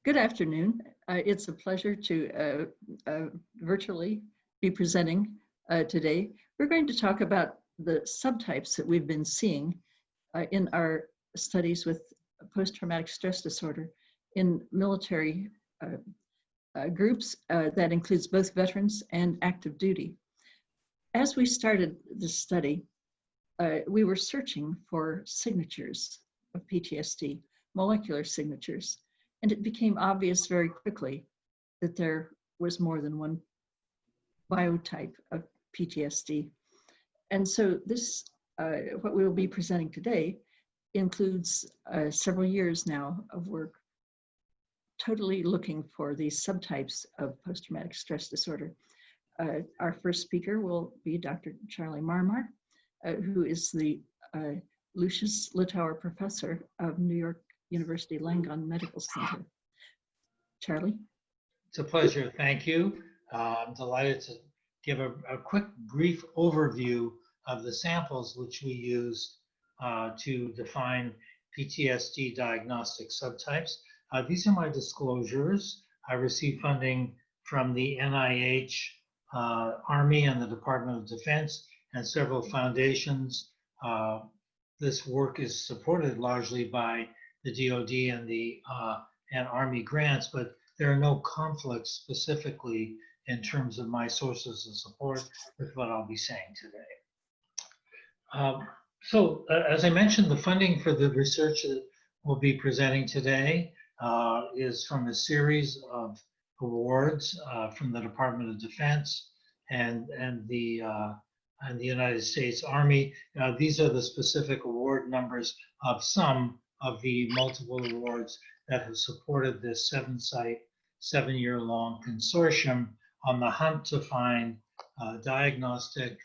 Good afternoon. It's a pleasure to virtually be presenting today. We're going to talk about the subtypes that we've been seeing in our studies with post-traumatic stress disorder in military groups that includes both veterans and active duty. As we started this study, we were searching for signatures of PTSD, molecular signatures. And it became obvious very quickly that there was more than one biotype of PTSD. And so this, what we will be presenting today, includes several years now of work totally looking for these subtypes of post-traumatic stress disorder. Our first speaker will be Dr. Charlie Marmar, who is the Lucius Littauer Professor of New York University Langone Medical Center. Charlie? It's a pleasure, thank you. I'm delighted to give a quick brief overview of the samples which we use to define PTSD diagnostic subtypes. These are my disclosures. I received funding from the NIH, Army, and the Department of Defense, and several foundations. This work is supported largely by the DoD and Army grants, but there are no conflicts specifically in terms of my sources of support with what I'll be saying today. As I mentioned, the funding for the research that we'll be presenting today is from a series of awards from the Department of Defense and the United States Army. These are the specific award numbers of some of the multiple awards that have supported this 7-site, 7-year-long consortium on the hunt to find diagnostic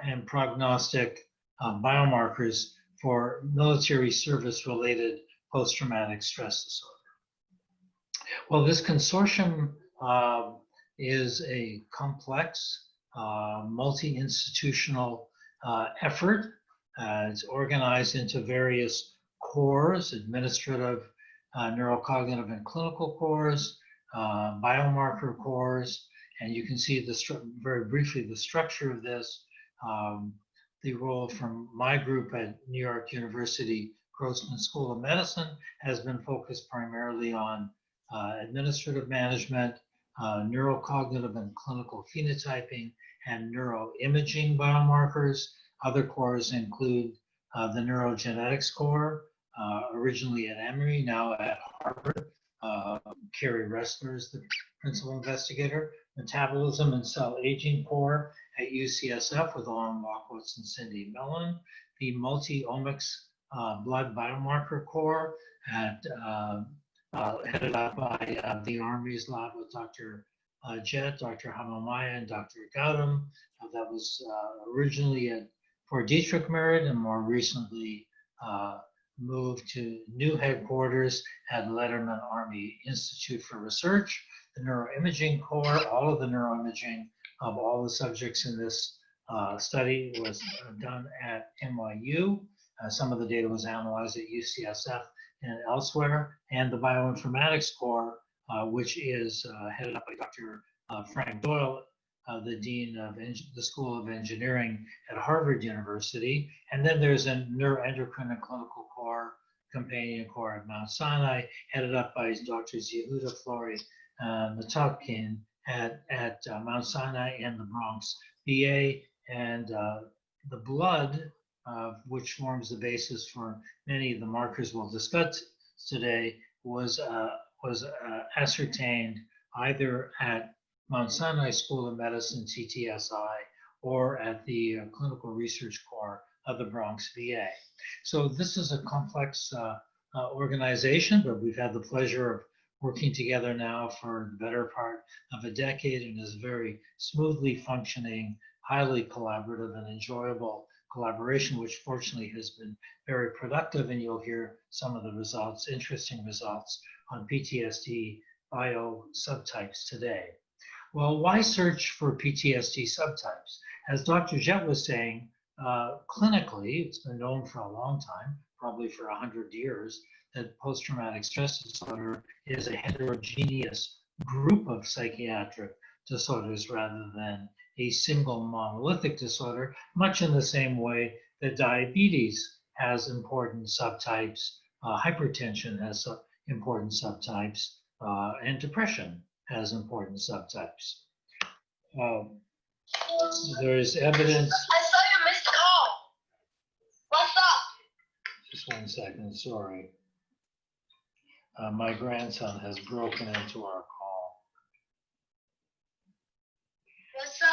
and prognostic biomarkers for military service-related post-traumatic stress disorder. Well, this consortium is a complex, multi-institutional effort. It's organized into various cores: administrative, neurocognitive, and clinical cores, biomarker cores, and you can see very briefly the structure of this. The role from my group at New York University Grossman School of Medicine has been focused primarily on administrative management, neurocognitive and clinical phenotyping, and neuroimaging biomarkers. Other cores include the neurogenetics core, originally at Emory, now at Harvard. Carrie Ressler is the principal investigator. Metabolism and cell aging core at UCSF with Alon Walkowitz and Cindy Mellon. The multi-omics blood biomarker core headed up by the Army's lab with Dr. Jett, Dr. Hamamaya, and Dr. Gautam. That was originally at Fort Detrick Merritt and more recently moved to new headquarters at Letterman Army Institute for Research. The neuroimaging core, all of the neuroimaging of all the subjects in this study was done at NYU. Some of the data was analyzed at UCSF and elsewhere. And the bioinformatics core, which is headed up by Dr. Frank Doyle, the Dean of the School of Engineering at Harvard University. And then there's a neuroendocrine and clinical core, companion core at Mount Sinai, headed up by Drs. Yehuda Flori and Matopkin at Mount Sinai and the Bronx VA. And the blood, which forms the basis for many of the markers we'll discuss today, was ascertained either at Mount Sinai School of Medicine, CTSI, or at the Clinical Research Core of the Bronx VA. So this is a complex organization, but we've had the pleasure of working together now for the better part of a decade, and is very smoothly functioning, highly collaborative and enjoyable collaboration, which fortunately has been very productive, and you'll hear some of the results, interesting results on PTSD bio subtypes today. Well, why search for PTSD subtypes? As Dr. Jett was saying, clinically, it's been known for a long time, probably for 100 years, that post-traumatic stress disorder is a heterogeneous group of psychiatric disorders rather than a single monolithic disorder, much in the same way that diabetes has important subtypes, hypertension has important subtypes, and depression has important subtypes. There is evidence. I saw your missed call. What's up? Just 1 second, sorry. My grandson has broken into our call. What's up?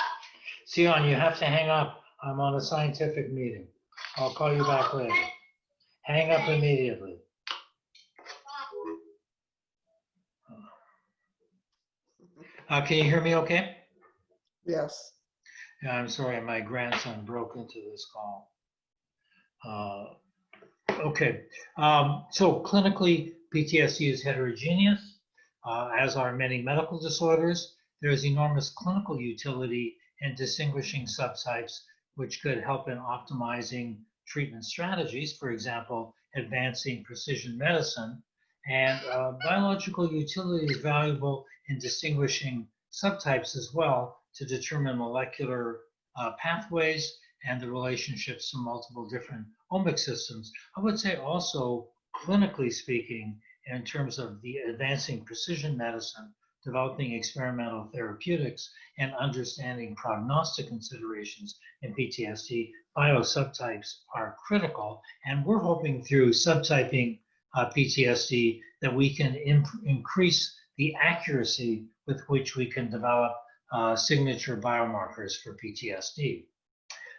Sion, you have to hang up. I'm on a scientific meeting. I'll call you back later. Hang up immediately. Can you hear me okay? Yes. Yeah, I'm sorry, my grandson broke into this call. Okay, so clinically, PTSD is heterogeneous, as are many medical disorders. There is enormous clinical utility in distinguishing subtypes, which could help in optimizing treatment strategies, for example, advancing precision medicine. And biological utility is valuable in distinguishing subtypes as well to determine molecular pathways and the relationships to multiple different omic systems. I would say also, clinically speaking, in terms of the advancing precision medicine, developing experimental therapeutics, and understanding prognostic considerations in PTSD, biosubtypes are critical. And we're hoping through subtyping PTSD that we can increase the accuracy with which we can develop signature biomarkers for PTSD.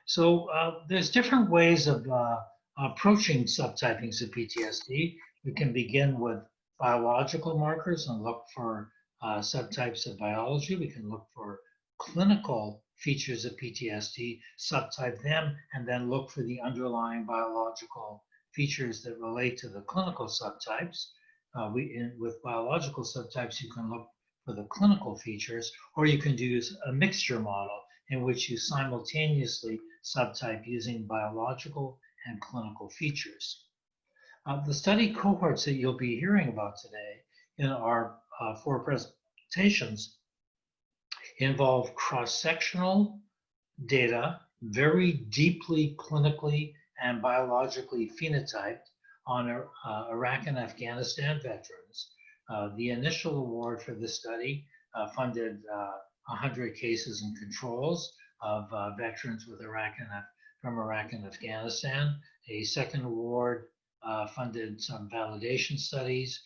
So there's different ways of approaching subtypings of PTSD. We can begin with biological markers and look for subtypes of biology. We can look for clinical features of PTSD, subtype them, and then look for the underlying biological features that relate to the clinical subtypes. With biological subtypes, you can look for the clinical features, or you can use a mixture model in which you simultaneously subtype using biological and clinical features. The study cohorts that you'll be hearing about today in our 4 presentations involve cross-sectional data, very deeply clinically and biologically phenotyped on Iraq and Afghanistan veterans. The initial award for this study funded 100 cases and controls of veterans with from Iraq and Afghanistan. A second award funded some validation studies,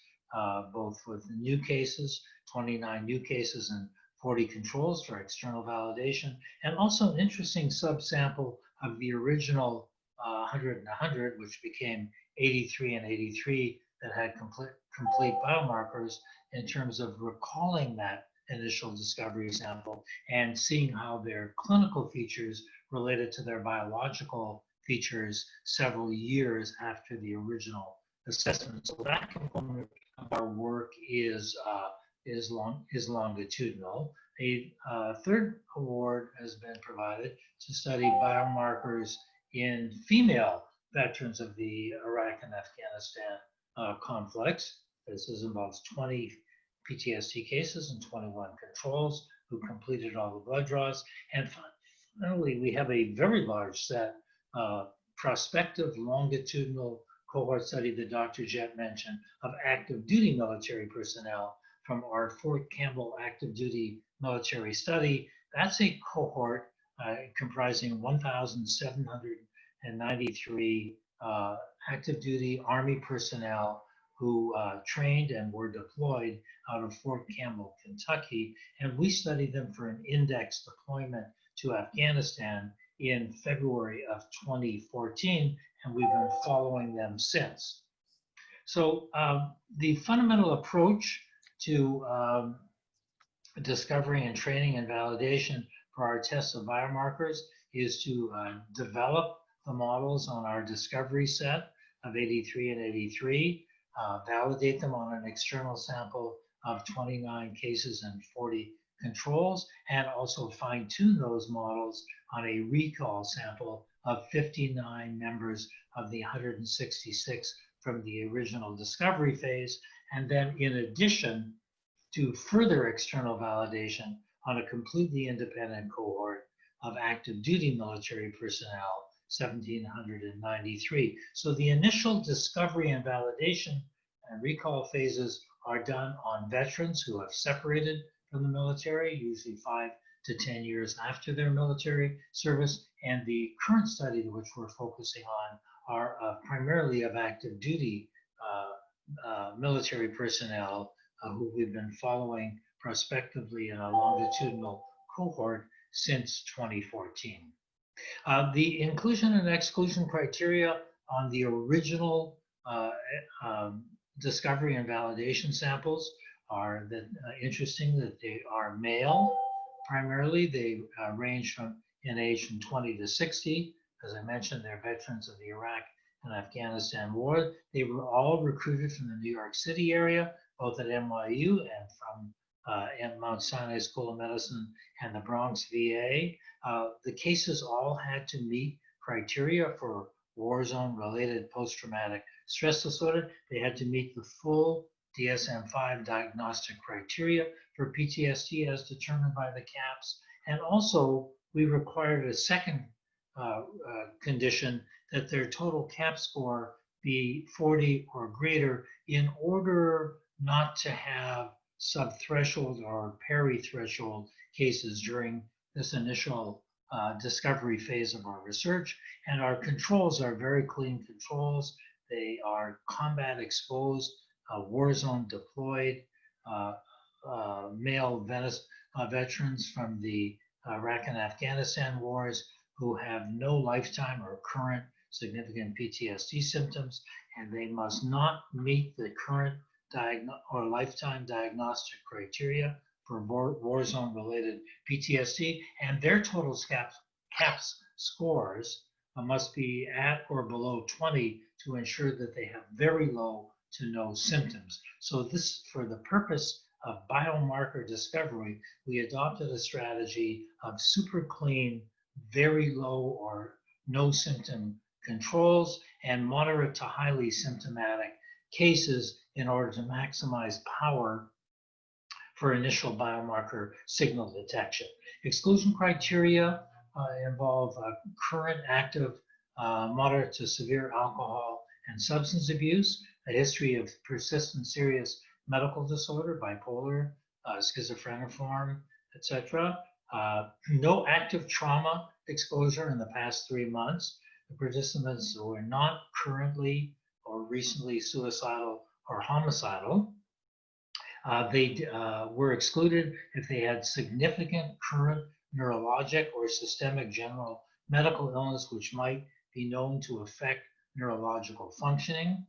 both with new cases, 29 new cases and 40 controls for external validation, and also an interesting subsample of the original 100 and 100, which became 83 and 83 that had complete biomarkers in terms of recalling that initial discovery sample and seeing how their clinical features related to their biological features several years after the original assessment. So that component of our work is longitudinal. A third award has been provided to study biomarkers in female veterans of the Iraq and Afghanistan conflicts. This involves 20 PTSD cases and 21 controls who completed all the blood draws. And finally, we have a very large set prospective longitudinal cohort study that Dr. Jett mentioned of active duty military personnel from our Fort Campbell active duty military study. That's a cohort comprising 1,793 active duty Army personnel who trained and were deployed out of Fort Campbell, Kentucky. And we studied them for an index deployment to Afghanistan in February of 2014, and we've been following them since. So the fundamental approach to discovery and training and validation for our tests of biomarkers is to develop the models on our discovery set of 83 and 83, validate them on an external sample of 29 cases and 40 controls, and also fine-tune those models on a recall sample of 59 members of the 166 from the original discovery phase, and then in addition, do further external validation on a completely independent cohort of active duty military personnel, 1,793. So the initial discovery and validation and recall phases are done on veterans who have separated from the military, usually 5 to 10 years after their military service. And the current study which we're focusing on are primarily of active duty military personnel who we've been following prospectively in a longitudinal cohort since 2014. The inclusion and exclusion criteria on the original discovery and validation samples are interesting that they are male. Primarily, they range in age from 20 to 60. As I mentioned, they're veterans of the Iraq and Afghanistan war. They were all recruited from the New York City area, both at NYU and from Mount Sinai School of Medicine and the Bronx VA. The cases all had to meet criteria for war zone related post-traumatic stress disorder. They had to meet the full DSM-5 diagnostic criteria for PTSD as determined by the CAPS. And also, we required a second condition that their total CAPS score be 40 or greater in order not to have subthreshold or peri-threshold cases during this initial discovery phase of our research. And our controls are very clean controls. They are combat exposed, war zone deployed, male veterans from the Iraq and Afghanistan wars who have no lifetime or current significant PTSD symptoms, and they must not meet the current or lifetime diagnostic criteria for war zone related PTSD, and their total CAPS scores must be at or below 20 to ensure that they have very low to no symptoms. So this, for the purpose of biomarker discovery, we adopted a strategy of super clean, very low or no symptom controls and moderate to highly symptomatic cases in order to maximize power for initial biomarker signal detection. Exclusion criteria involve current active moderate to severe alcohol and substance abuse, a history of persistent serious medical disorder, bipolar, schizophreniform, etc. No active trauma exposure in the past 3 months. The participants were not currently or recently suicidal or homicidal. They were excluded if they had significant current neurologic or systemic general medical illness which might be known to affect neurological functioning.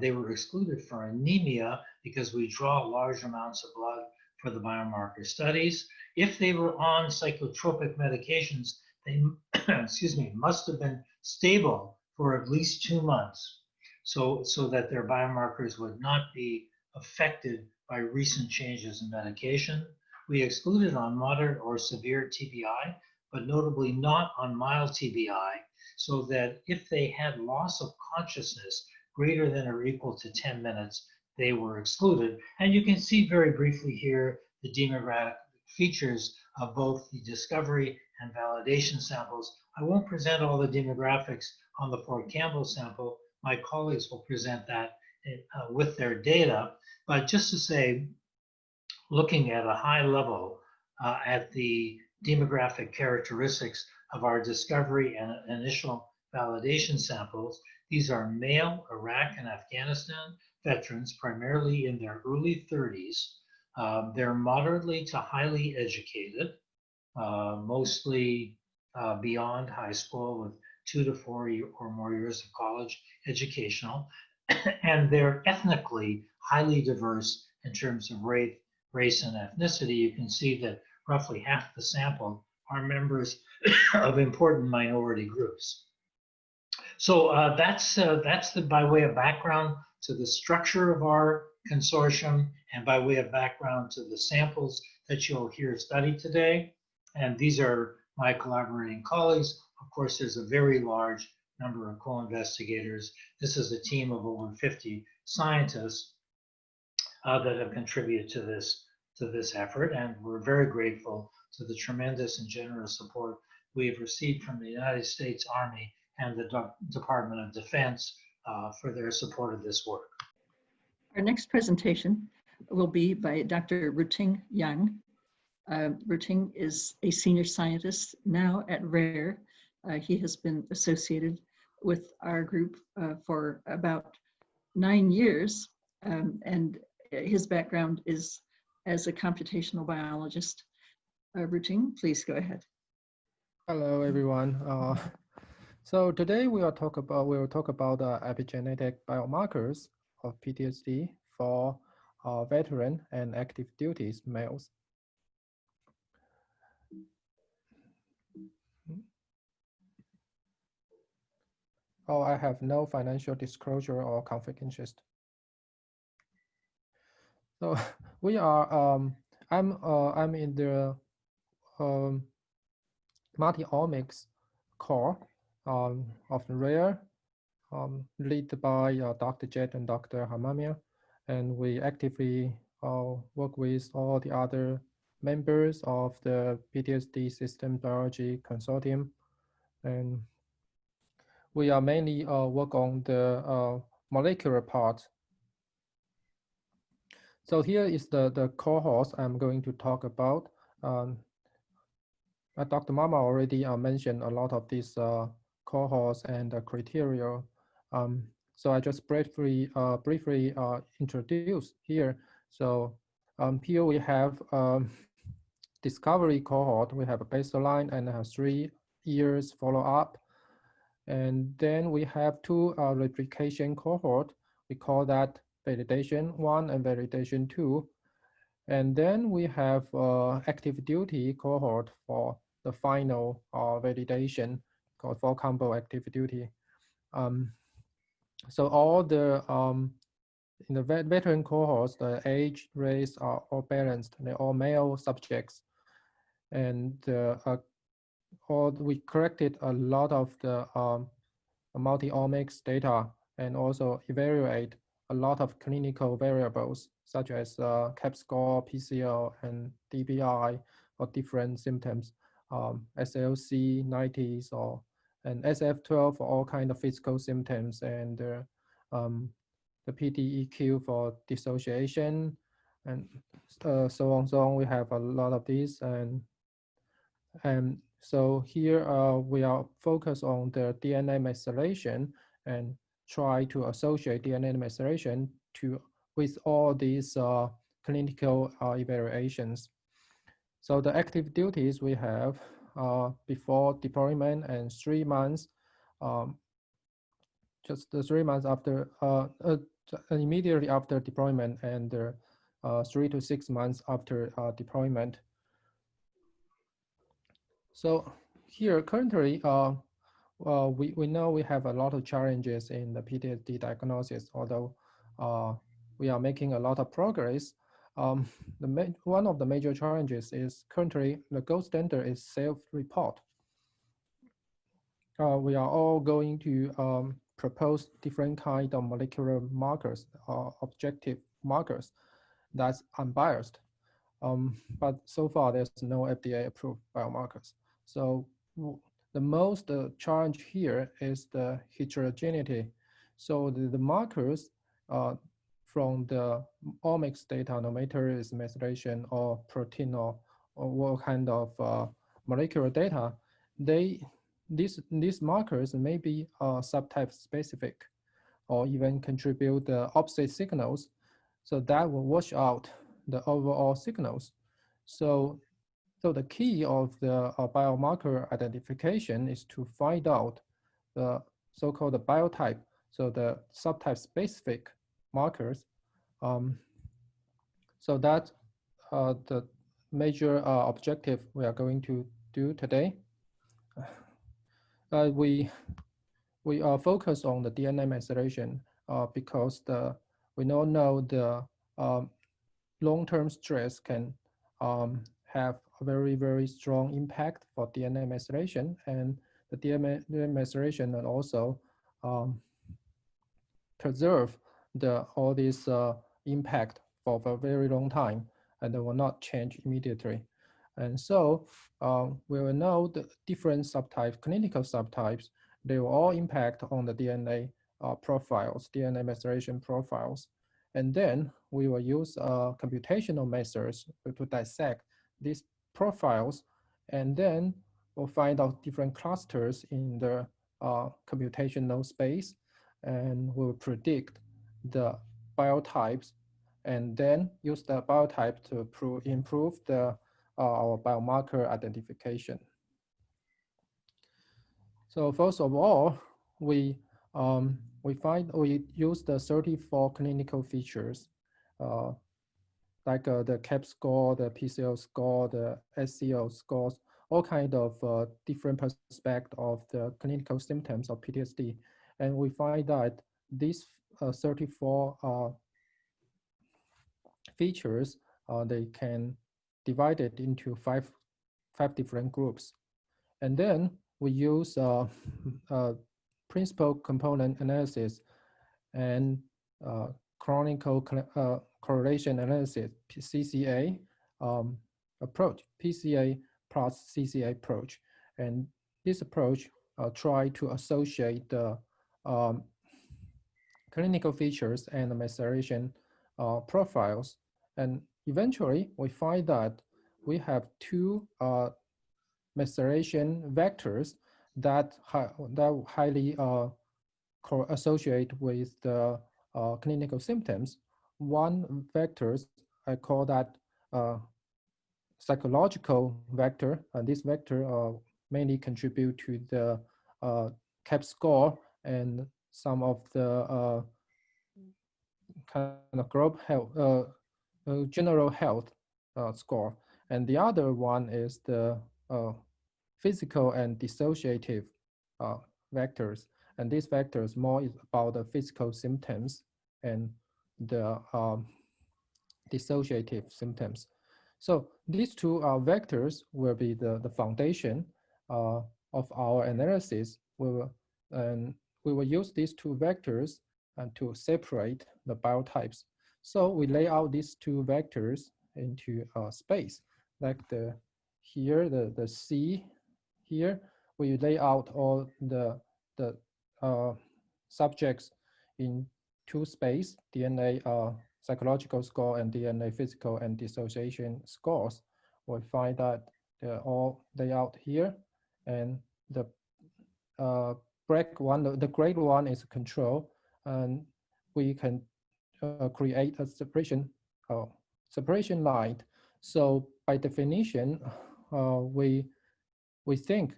They were excluded for anemia because we draw large amounts of blood for the biomarker studies. If they were on psychotropic medications, they must have been stable for at least 2 months so that their biomarkers would not be affected by recent changes in medication. We excluded on moderate or severe TBI, but notably not on mild TBI, so that if they had loss of consciousness greater than or equal to 10 minutes, they were excluded. And you can see very briefly here the demographic features of both the discovery and validation samples. I won't present all the demographics on the Fort Campbell sample. My colleagues will present that with their data. But just to say, looking at a high level at the demographic characteristics of our discovery and initial validation samples, these are male Iraq and Afghanistan veterans, primarily in their early 30s. They're moderately to highly educated, mostly beyond high school with 2 to 4 or more years of college educational. And they're ethnically highly diverse in terms of race and ethnicity. You can see that roughly half the sample are members of important minority groups. So that's by way of background to the structure of our consortium and by way of background to the samples that you'll hear studied today. And these are my collaborating colleagues. Of course, there's a very large number of co-investigators. This is a team of over 50 scientists that have contributed to this effort, and we're very grateful to the tremendous and generous support we have received from the United States Army and the Department of Defense for their support of this work. Our next presentation will be by Dr. Ruoting Yang. Ruoting is a senior scientist now at RARE. He has been associated with our group for about 9 years, and his background is as a computational biologist. Ruoting, please go ahead. Hello, everyone. So today we will talk about epigenetic biomarkers of PTSD for veteran and active duty males. Oh, I have no financial disclosure or conflict interest. So we are. I'm in the multi-omics core of the RARE, led by Dr. Jet and Dr. Hamamia, and we actively work with all the other members of the PTSD System Biology Consortium, and we are mainly work on the molecular part. So here is the cohorts I'm going to talk about. Dr. Mama already mentioned a lot of these cohorts and criteria. So I just briefly introduce here. So here we have discovery cohort. We have a baseline and 3 years follow-up. And then we have 2 replication cohort. We call that validation 1 and validation 2. And then we have active duty cohort for the final validation called for combo active duty. So all the in the veteran cohorts, the age, race are all balanced. They're all male subjects, and we collected a lot of the multi-omics data and also evaluate a lot of clinical variables such as CAP score, PCL, and DBI for different symptoms, SLC 90s and SF12 for all kind of physical symptoms, and the PDEQ for dissociation, and so on. So on. We have a lot of these, and so here we are focused on the DNA methylation and try to associate DNA methylation with all these clinical evaluations. So the active duties we have before deployment and 3 months, just the 3 months after, immediately after deployment, and 3 to 6 months after deployment. So here currently, we know we have a lot of challenges in the PTSD diagnosis, although we are making a lot of progress. One of the major challenges is currently the gold standard is self-report. We are all going to propose different kind of molecular markers, objective markers that's unbiased. But so far there's no FDA approved biomarkers. So the most challenge here is the heterogeneity. So the markers from the omics data, no matter is methylation or protein or what kind of molecular data, these markers may be subtype specific or even contribute the opposite signals. So that will wash out the overall signals. So the key of the biomarker identification is to find out the so-called biotype, so the subtype specific markers. So that's the major objective we are going to do today. We are focused on the DNA methylation because we all know the long-term stress can have a very, very strong impact for DNA methylation, and the DNA maturation and also preserve all this impact for a very long time, and they will not change immediately. And so we will know the different subtypes, clinical subtypes, they will all impact on the DNA profiles, DNA maturation profiles. And then we will use computational methods to dissect these profiles, and then we'll find out different clusters in the computational space, and we'll predict the biotypes, and then use the biotype to improve the our biomarker identification. So first of all, we use the 34 clinical features, like the CAP score, the PCL score, the SCL scores, all kind of different perspectives of the clinical symptoms of PTSD. And we find that these 34 features, they can divide it into five different groups. And then we use principal component analysis and chronicle correlation analysis, CCA approach, PCA plus CCA approach. And this approach try to associate the clinical features and the maceration profiles. And eventually we find that we have two maceration vectors that highly associate with the clinical symptoms. One vectors, I call that psychological vector, and this vector mainly contribute to the CAP score and some of the kind of group health, general health score. And the other one is the physical and dissociative vectors. And these vectors more is about the physical symptoms and the dissociative symptoms. So these two vectors will be the foundation of our analysis. We will use these two vectors to separate the biotypes. So we lay out these two vectors into space, like here, the C here, we lay out all the subjects in two space, DNA psychological score and DNA physical and dissociation scores. We find that they're all laid out here, and the black one, the gray one is control, and we can create a separation line. So by definition, we think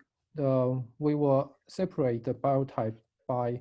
we will separate the biotype by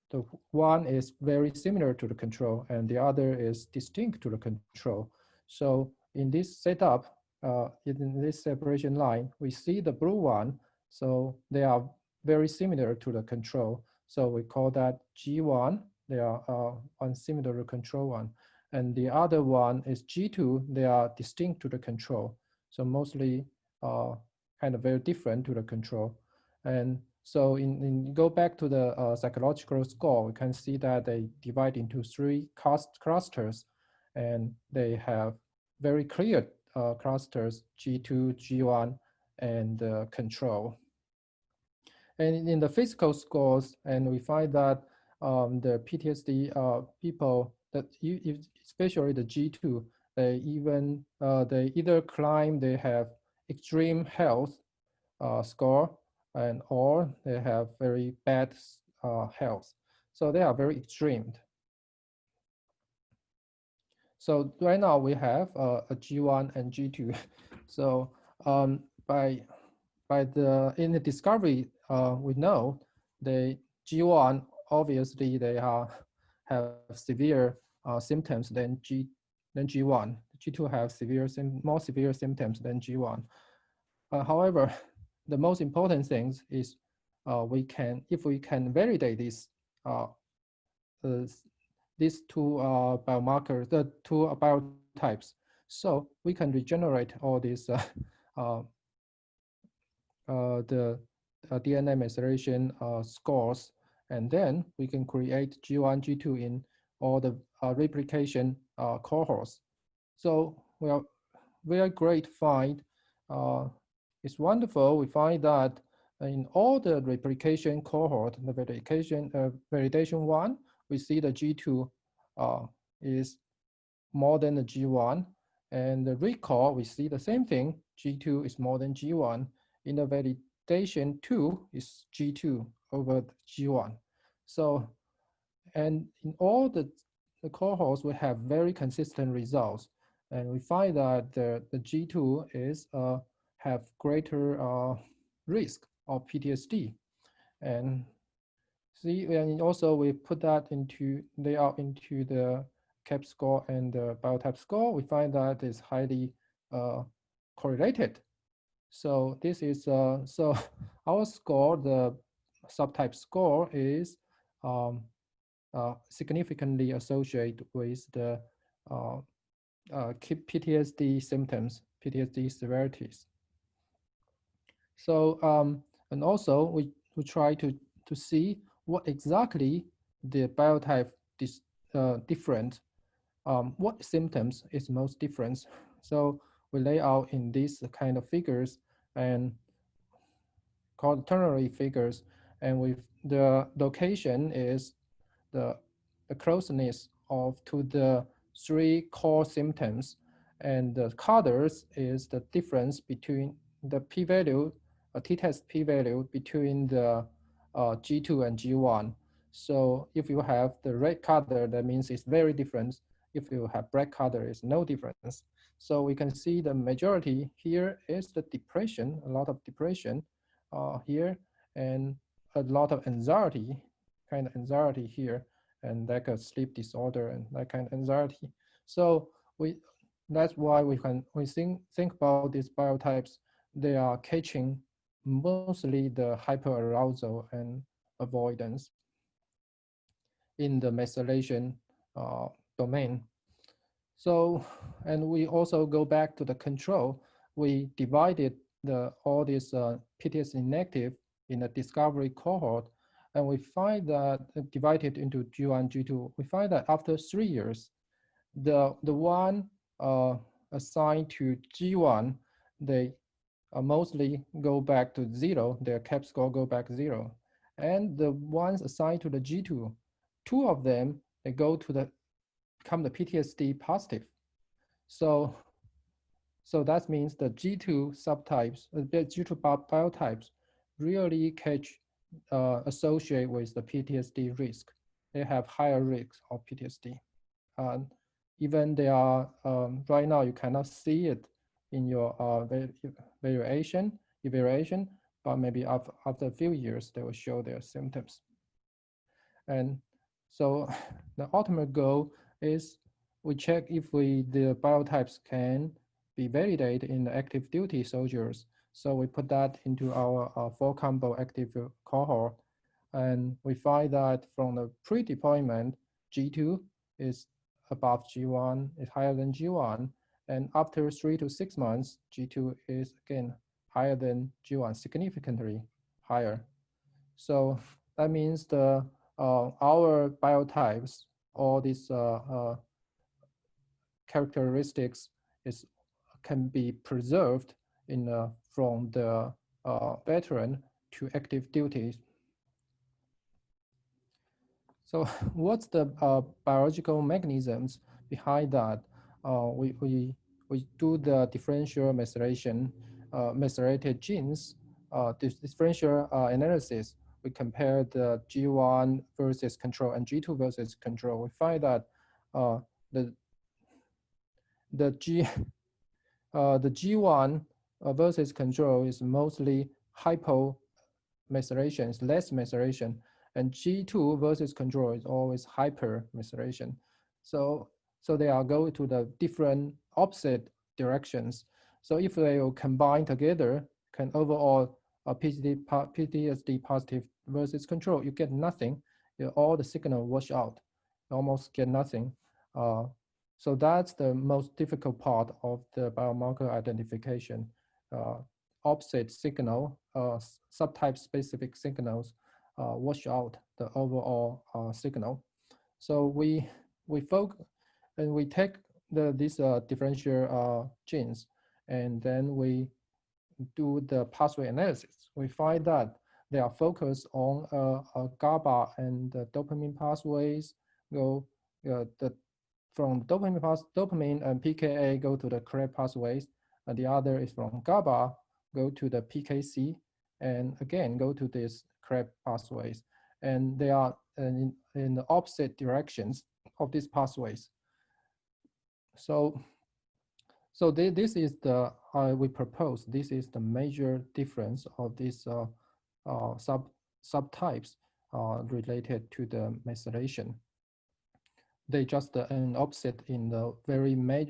the one is very similar to the control and the other is distinct to the control. So in this setup, in this separation line, we see the blue one, so they are very similar to the control. So we call that G1, they are one similar to control one. And the other one is G2, they are distinct to the control. So mostly kind of very different to the control. And so in go back to the psychological score, we can see that they divide into three clusters, and they have very clear clusters, G2, G1, and control. And in the physical scores, and we find that the PTSD people, that especially the G2, they either climb, they have extreme health score, and or they have very bad health. So they are very extreme. So right now we have a G1 and G2. So in the discovery, we know the G1, obviously they have severe symptoms than G1. G2 have more severe symptoms than G1. However, the most important thing is if we can validate these two biomarkers, the two biotypes, so we can regenerate all these the DNA methylation scores, and then we can create G1, G2 in all the replication cohorts. So we are very great find. It's wonderful. We find that in all the replication cohort, the validation one, we see the G2 is more than the G1. And the recall, we see the same thing. G2 is more than G1. In the validation 2 is G2 over G1. So, and in all the cohorts, we have very consistent results. And we find that the G2 is have greater risk of PTSD. And see, and also we put that into layout into the CAP score and the biotype score. We find that is highly correlated. So this is so our score, the subtype score, is significantly associated with the PTSD symptoms, PTSD severities. So and also we try to see what exactly the biotype is different, what symptoms is most different. So we lay out in these kind of figures and called ternary figures, and with the location is the closeness of to the three core symptoms, and the colors is the difference between the p-value, a t-test p-value between the G2 and G1. So if you have the red color, that means it's very different. If you have black color, it's no difference. So we can see the majority here is the depression, a lot of depression here, and a lot of anxiety, kind of anxiety here, and like a sleep disorder and that kind of anxiety. So that's why we think about these biotypes. They are catching mostly the hyperarousal and avoidance in the methylation domain. So, and we also go back to the control. We divided all these PTSD negative in a discovery cohort, and we find that divided into G1, G2, we find that after 3 years, the one assigned to G1, they mostly go back to 0, their CAP score go back 0. And the ones assigned to the G2, 2 of them, they go to become the PTSD positive. So that means the G2 subtypes, the G2 biotypes really associate with the PTSD risk. They have higher risk of PTSD. Even they are, right now you cannot see it in your evaluation, but maybe after a few years, they will show their symptoms. And so the ultimate goal is we check if the biotypes can be validated in the active duty soldiers. So we put that into our 4-combo active cohort. And we find that from the pre-deployment, G2 is above G1, is higher than G1. And after 3 to 6 months, G2 is again higher than G1, significantly higher. So that means our biotypes, all these characteristics can be preserved from the veteran to active duty. So what's the biological mechanisms behind that? We do the differential methylation, methylated genes, differential analysis. We compare the G1 versus control and G2 versus control. We find that the G1 versus control is mostly hypomethylation, it's less methylation, and G2 versus control is always hypermethylation. So they are going to the different opposite directions. So if they will combine together, can overall PTSD positive versus control, you get nothing. All the signal wash out, you almost get nothing. So that's the most difficult part of the biomarker identification. Opposite signal subtype specific signals wash out the overall signal. So we focus and we take these differential genes, and then we do the pathway analysis. We find that they are focused on GABA and the dopamine pathways. From dopamine and PKA go to the correct pathways, and the other is from GABA go to the PKC, and again go to these correct pathways. And they are in the opposite directions of these pathways. So this is the we propose. This is the major difference of these subtypes related to the methylation. They just an opposite in the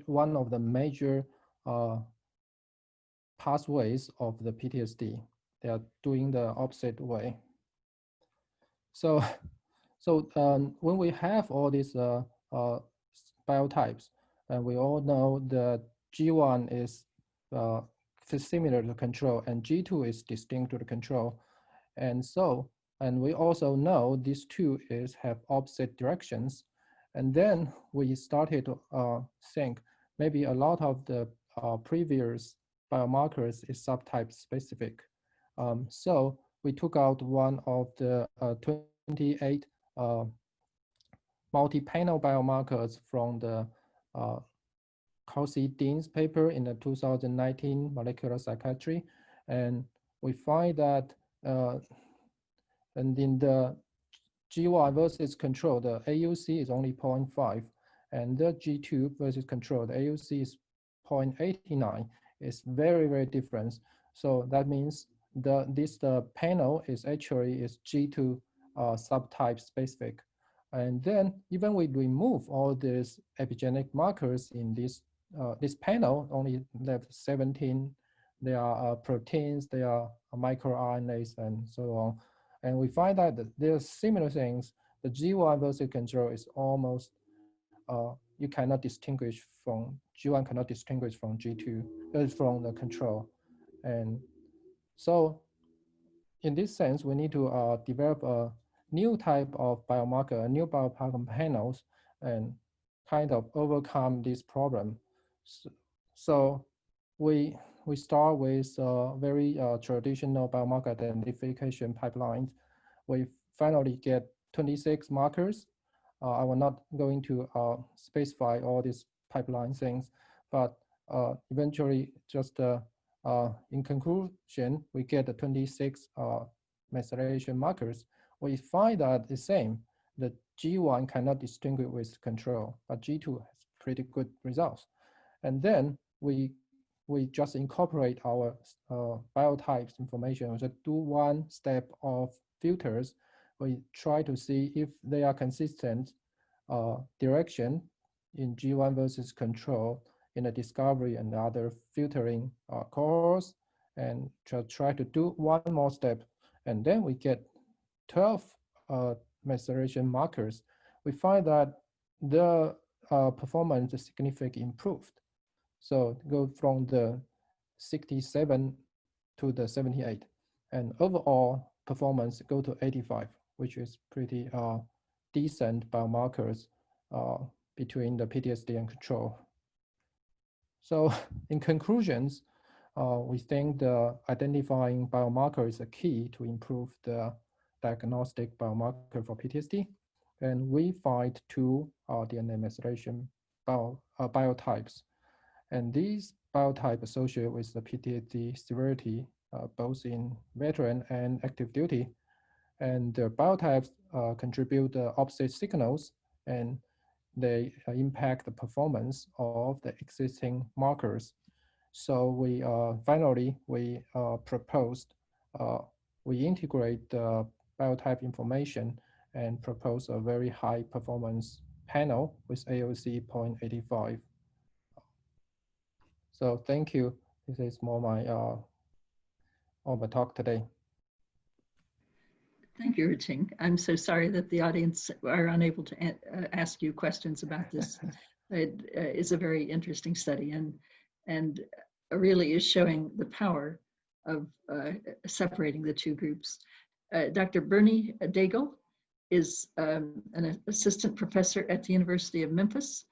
one of the major pathways of the PTSD. They are doing the opposite way. So when we have all these biotypes, and we all know that G1 is similar to control, and G2 is distinct to the control, and we also know these two have opposite directions. And then we started to think maybe a lot of the previous biomarkers is subtype specific. So we took out one of the 28 multi-panel biomarkers from the Carole Dean's paper in the 2019 Molecular Psychiatry, and we find that and in the G1 versus control, the AUC is only 0.5, and the G2 versus control, the AUC is 0.89. It's very, very different. So that means this panel is actually G2 subtype specific. And then even we remove all these epigenetic markers in this panel, only left 17. There are proteins, there are microRNAs, and so on. And we find that there are similar things. The G1 versus control is almost, you cannot distinguish from, G1 cannot distinguish from G2, from the control. And so in this sense, we need to develop a new type of biomarker, a new biomarker panels, and kind of overcome this problem. So we start with very traditional biomarker identification pipelines. We finally get 26 markers. I will not going to specify all these pipeline things, but eventually just in conclusion, we get the 26 methylation markers. We find that the same, the G1 cannot distinguish with control, but G2 has pretty good results. And then we just incorporate our biotypes information. We just do one step of filters. We try to see if they are consistent direction in G1 versus control in the discovery and other filtering cohorts, and try to do one more step. And then we get 12 methylation markers. We find that the performance is significantly improved. So go from the 67 to the 78, and overall performance go to 85, which is pretty decent biomarkers between the PTSD and control. So in conclusions, we think the identifying biomarker is a key to improve the diagnostic biomarker for PTSD. And we find two DNA methylation biotypes. And these biotypes associated with the PTSD severity, both in veteran and active duty. And the biotypes contribute the opposite signals, and they impact the performance of the existing markers. So we finally, we proposed, we integrate the biotype information and propose a very high performance panel with AOC 0.85. So thank you. This is more my talk today. Thank you, Ruoting. I'm so sorry that the audience are unable to ask you questions about this. It is a very interesting study, and really is showing the power of separating the two groups. Dr. Bernie Daigle is an assistant professor at the University of Memphis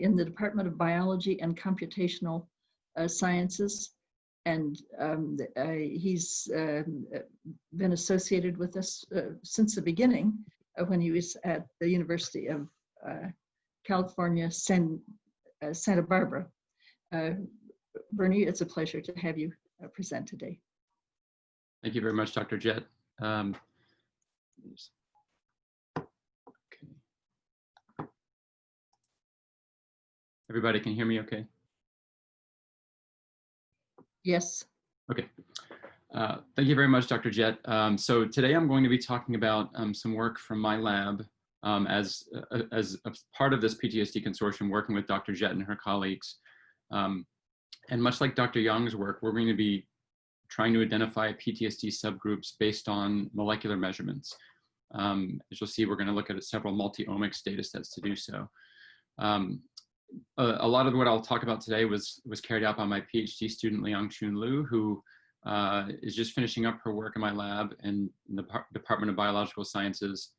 in the Department of Biology and Computational Sciences. And he's been associated with us since the beginning when he was at the University of California, Santa Barbara. Bernie, it's a pleasure to have you present today. Thank you very much, Dr. Jett. Okay. Everybody can hear me okay? Yes. Okay. Thank you very much, Dr. Jett. So today I'm going to be talking about some work from my lab as a part of this PTSD consortium, working with Dr. Jett and her colleagues. And much like Dr. Yang's work, we're going to be trying to identify PTSD subgroups based on molecular measurements. As you'll see, we're going to look at several multi-omics data sets to do so. A lot of what I'll talk about today was carried out by my PhD student, Liang-Chun Liu, who is just finishing up her work in my lab in the Department of Biological Sciences,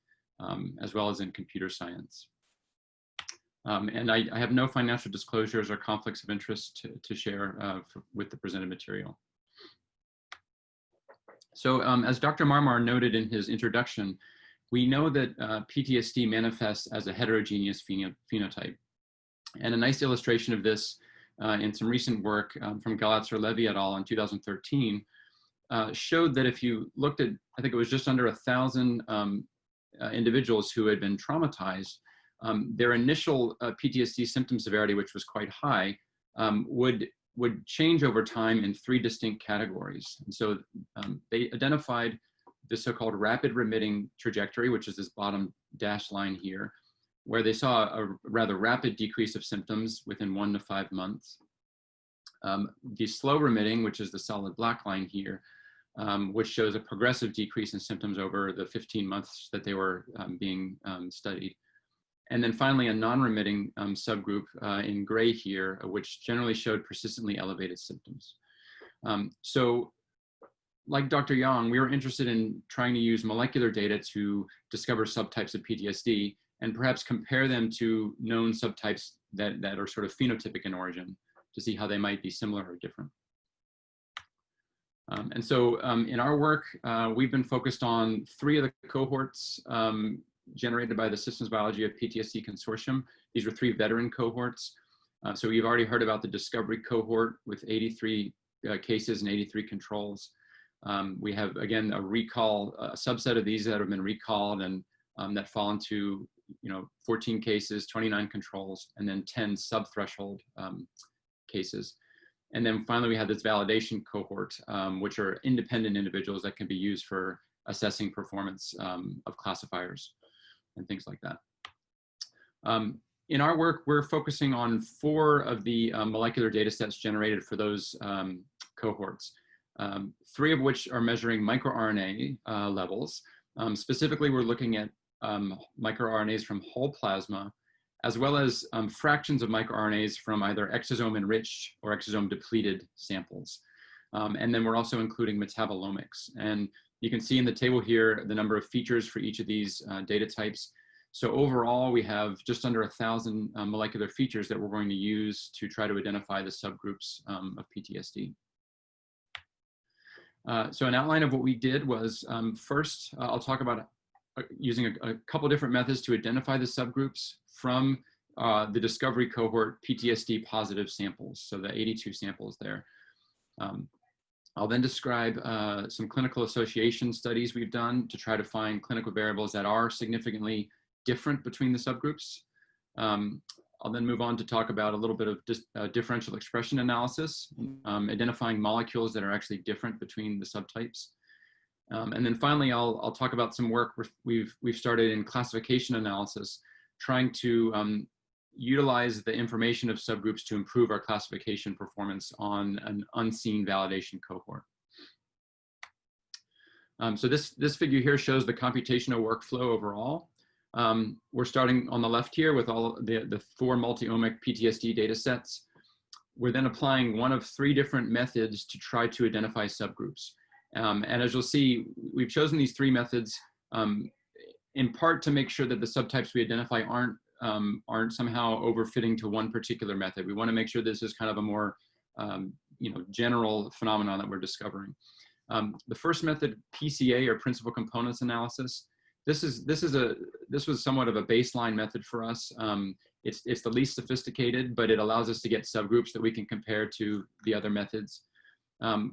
as well as in computer science. And I have no financial disclosures or conflicts of interest to share with the presented material. So as Dr. Marmar noted in his introduction, we know that PTSD manifests as a heterogeneous phenotype. And a nice illustration of this in some recent work from Galatzer-Levy et al. In 2013 showed that if you looked at, I think it was just under 1,000 individuals who had been traumatized, their initial PTSD symptom severity, which was quite high, would change over time in 3 distinct categories. And so they identified the so-called rapid remitting trajectory, which is this bottom dashed line here, where they saw a rather rapid decrease of symptoms within 1 to 5 months. The slow remitting, which is the solid black line here, which shows a progressive decrease in symptoms over the 15 months that they were being studied. And then finally, a non-remitting subgroup in gray here, which generally showed persistently elevated symptoms. So like Dr. Yang, we were interested in trying to use molecular data to discover subtypes of PTSD and perhaps compare them to known subtypes that are sort of phenotypic in origin to see how they might be similar or different. And so in our work, we've been focused on 3 of the cohorts generated by the Systems Biology of PTSD Consortium. These were 3 veteran cohorts. So you've already heard about the discovery cohort with 83 cases and 83 controls. We have, again, a subset of these that have been recalled and that fall into 14 cases, 29 controls, and then 10 sub-threshold cases. And then finally, we have this validation cohort, which are independent individuals that can be used for assessing performance of classifiers and things like that. In our work, we're focusing on 4 of the molecular data sets generated for those cohorts, 3 of which are measuring microRNA levels. Specifically, we're looking at microRNAs from whole plasma, as well as fractions of microRNAs from either exosome-enriched or exosome-depleted samples. And then we're also including metabolomics. And you can see in the table here the number of features for each of these data types. So overall, we have just under 1,000 molecular features that we're going to use to try to identify the subgroups of PTSD. So an outline of what we did was, first, I'll talk about using a couple different methods to identify the subgroups from the discovery cohort PTSD positive samples, so the 82 samples there. I'll then describe some clinical association studies we've done to try to find clinical variables that are significantly different between the subgroups. I'll then move on to talk about a little bit of differential expression analysis, identifying molecules that are actually different between the subtypes. And then finally, I'll talk about some work we've started in classification analysis, trying to utilize the information of subgroups to improve our classification performance on an unseen validation cohort. So this figure here shows the computational workflow overall. We're starting on the left here with all the 4 multi-omic PTSD data sets. we're then applying one of 3 different methods to try to identify subgroups. And as you'll see, we've chosen these 3 methods in part to make sure that the subtypes we identify aren't somehow overfitting to one particular method. We want to make sure this is kind of a more general phenomenon that we're discovering. The first method, PCA, or principal components analysis, this was somewhat of a baseline method for us. It's the least sophisticated, but it allows us to get subgroups that we can compare to the other methods.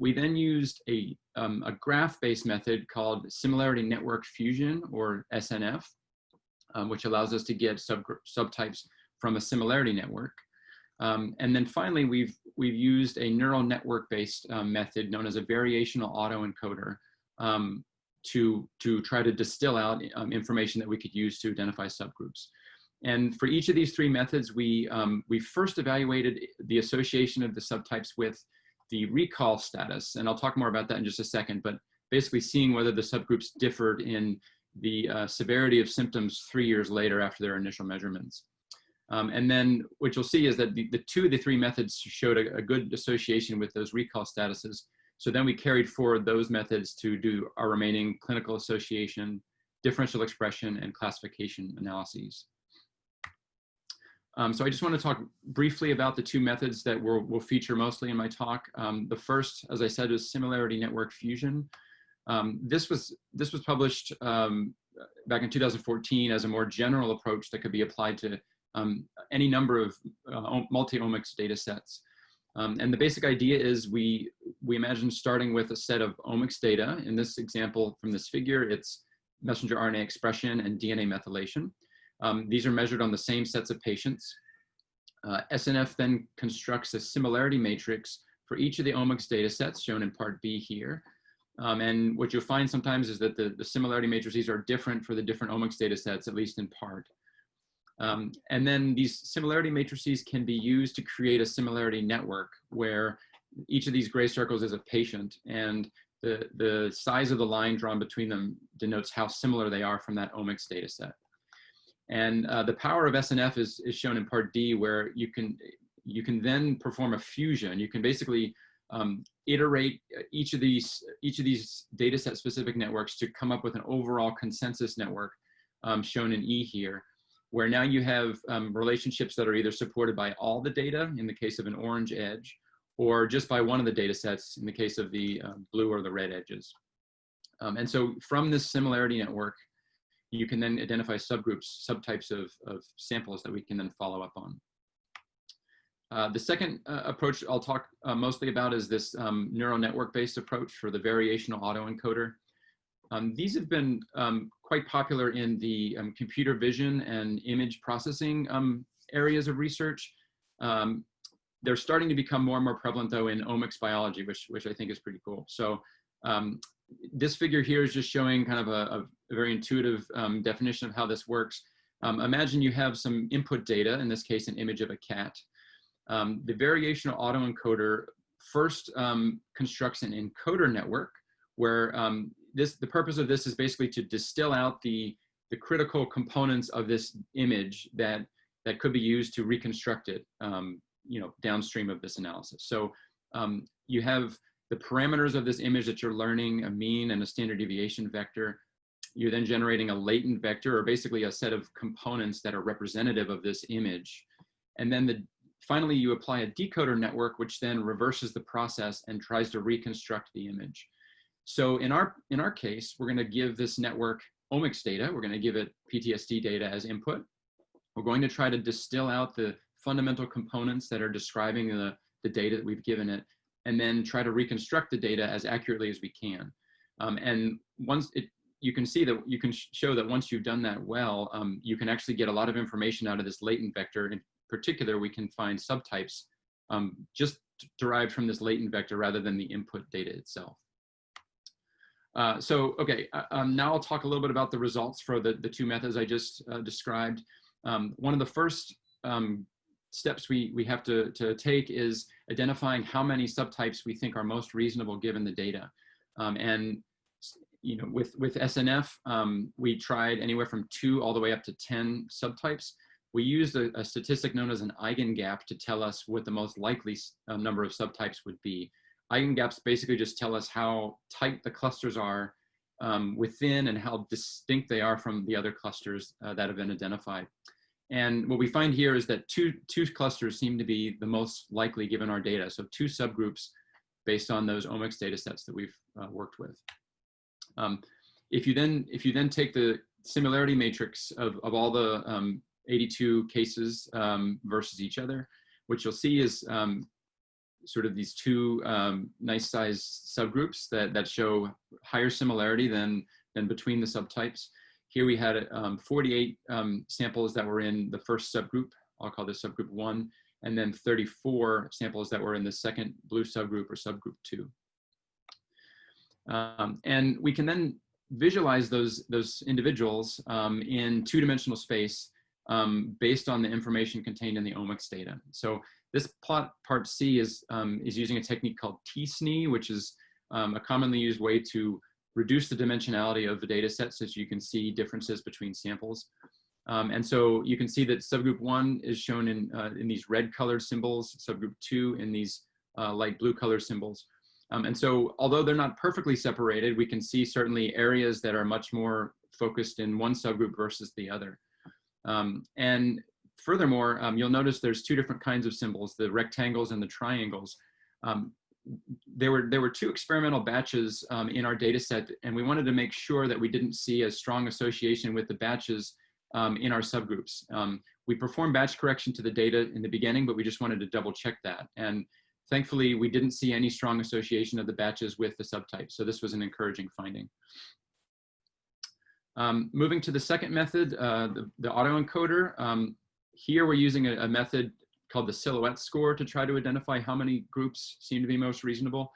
We then used a graph-based method called similarity network fusion, or SNF, which allows us to get subtypes from a similarity network. And then finally, we've used a neural network-based method known as a variational autoencoder to try to distill out information that we could use to identify subgroups. And for each of these 3 methods, we first evaluated the association of the subtypes with the recall status. And I'll talk more about that in just a second, but basically seeing whether the subgroups differed in the severity of symptoms 3 years later after their initial measurements. And then what you'll see is that the 2 of the 3 methods showed a good association with those recall statuses. So then we carried forward those methods to do our remaining clinical association, differential expression, and classification analyses. So I just want to talk briefly about the 2 methods that will feature mostly in my talk. The first, as I said, is similarity network fusion. This was published back in 2014 as a more general approach that could be applied to any number of multi-omics data sets. And the basic idea is we imagine starting with a set of omics data. In this example, from this figure, it's messenger RNA expression and DNA methylation. These are measured on the same sets of patients. SNF then constructs a similarity matrix for each of the omics data sets shown in part B here. And what you'll find sometimes is that the similarity matrices are different for the different omics data sets, at least in part. And then these similarity matrices can be used to create a similarity network where each of these gray circles is a patient, and the size of the line drawn between them denotes how similar they are from that omics data set. And the power of SNF is shown in part D, where you can then perform a fusion. You can basically iterate each of these data set specific networks to come up with an overall consensus network shown in E here, where now you have relationships that are either supported by all the data in the case of an orange edge, or just by one of the data sets in the case of the blue or the red edges. And so from this similarity network, you can then identify subgroups, subtypes of samples that we can then follow up on. The second approach I'll talk mostly about is this neural network-based approach for the variational autoencoder. These have been quite popular in the computer vision and image processing areas of research. They're starting to become more and more prevalent, though, in omics biology, which I think is pretty cool. So this figure here is just showing kind of a very intuitive definition of how this works. Imagine you have some input data, in this case, an image of a cat. The variational autoencoder first constructs an encoder network where the purpose of this is basically to distill out the critical components of this image that could be used to reconstruct it, downstream of this analysis. So you have the parameters of this image that you're learning, a mean and a standard deviation vector. You're then generating a latent vector, or basically a set of components that are representative of this image. And then finally, you apply a decoder network, which then reverses the process and tries to reconstruct the image. So in our case, we're going to give this network omics data. We're going to give it PTSD data as input. We're going to try to distill out the fundamental components that are describing the data that we've given it, and then try to reconstruct the data as accurately as we can. And you can see that you can show that once you've done that well, you can actually get a lot of information out of this latent vector. In particular, we can find subtypes just derived from this latent vector rather than the input data itself. Okay, now I'll talk a little bit about the results for the 2 methods I just described. One of the first steps we have to take is identifying how many subtypes we think are most reasonable given the data. And with SNF, we tried anywhere from 2 all the way up to 10 subtypes. we used a statistic known as an eigengap to tell us what the most likely number of subtypes would be. Eigengaps basically just tell us how tight the clusters are within and how distinct they are from the other clusters that have been identified. And what we find here is that two clusters seem to be the most likely given our data. So 2 subgroups based on those omics data sets that we've worked with. If you then take the similarity matrix of all the 82 cases versus each other, what you'll see is sort of these 2 nice sized subgroups that show higher similarity than between the subtypes. Here we had 48 samples that were in the first subgroup, I'll call this subgroup 1, and then 34 samples that were in the second blue subgroup or subgroup 2. And we can then visualize those individuals in 2-dimensional space based on the information contained in the omics data. So this plot part C is using a technique called T-SNE, which is a commonly used way to reduce the dimensionality of the data set so that you can see differences between samples. And so you can see that subgroup 1 is shown in these red colored symbols, subgroup 2 in these light blue colored symbols. And so although they're not perfectly separated, we can see certainly areas that are much more focused in one subgroup versus the other. And furthermore, you'll notice there's 2 different kinds of symbols, the rectangles and the triangles. There were 2 experimental batches in our data set, and we wanted to make sure that we didn't see a strong association with the batches in our subgroups. We performed batch correction to the data in the beginning, but we just wanted to double check that. And thankfully, we didn't see any strong association of the batches with the subtypes. So this was an encouraging finding. Moving to the second method, the autoencoder. Here we're using a method called the silhouette score to try to identify how many groups seem to be most reasonable.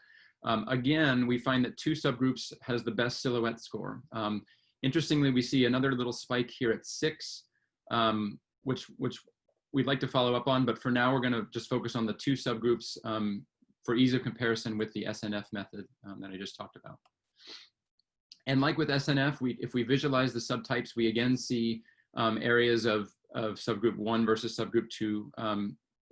Again, we find that 2 subgroups has the best silhouette score. Interestingly, we see another little spike here at 6, which we'd like to follow up on, but for now we're going to just focus on the 2 subgroups for ease of comparison with the SNF method that I just talked about. And like with SNF, if we visualize the subtypes, we again see areas of subgroup 1 versus subgroup 2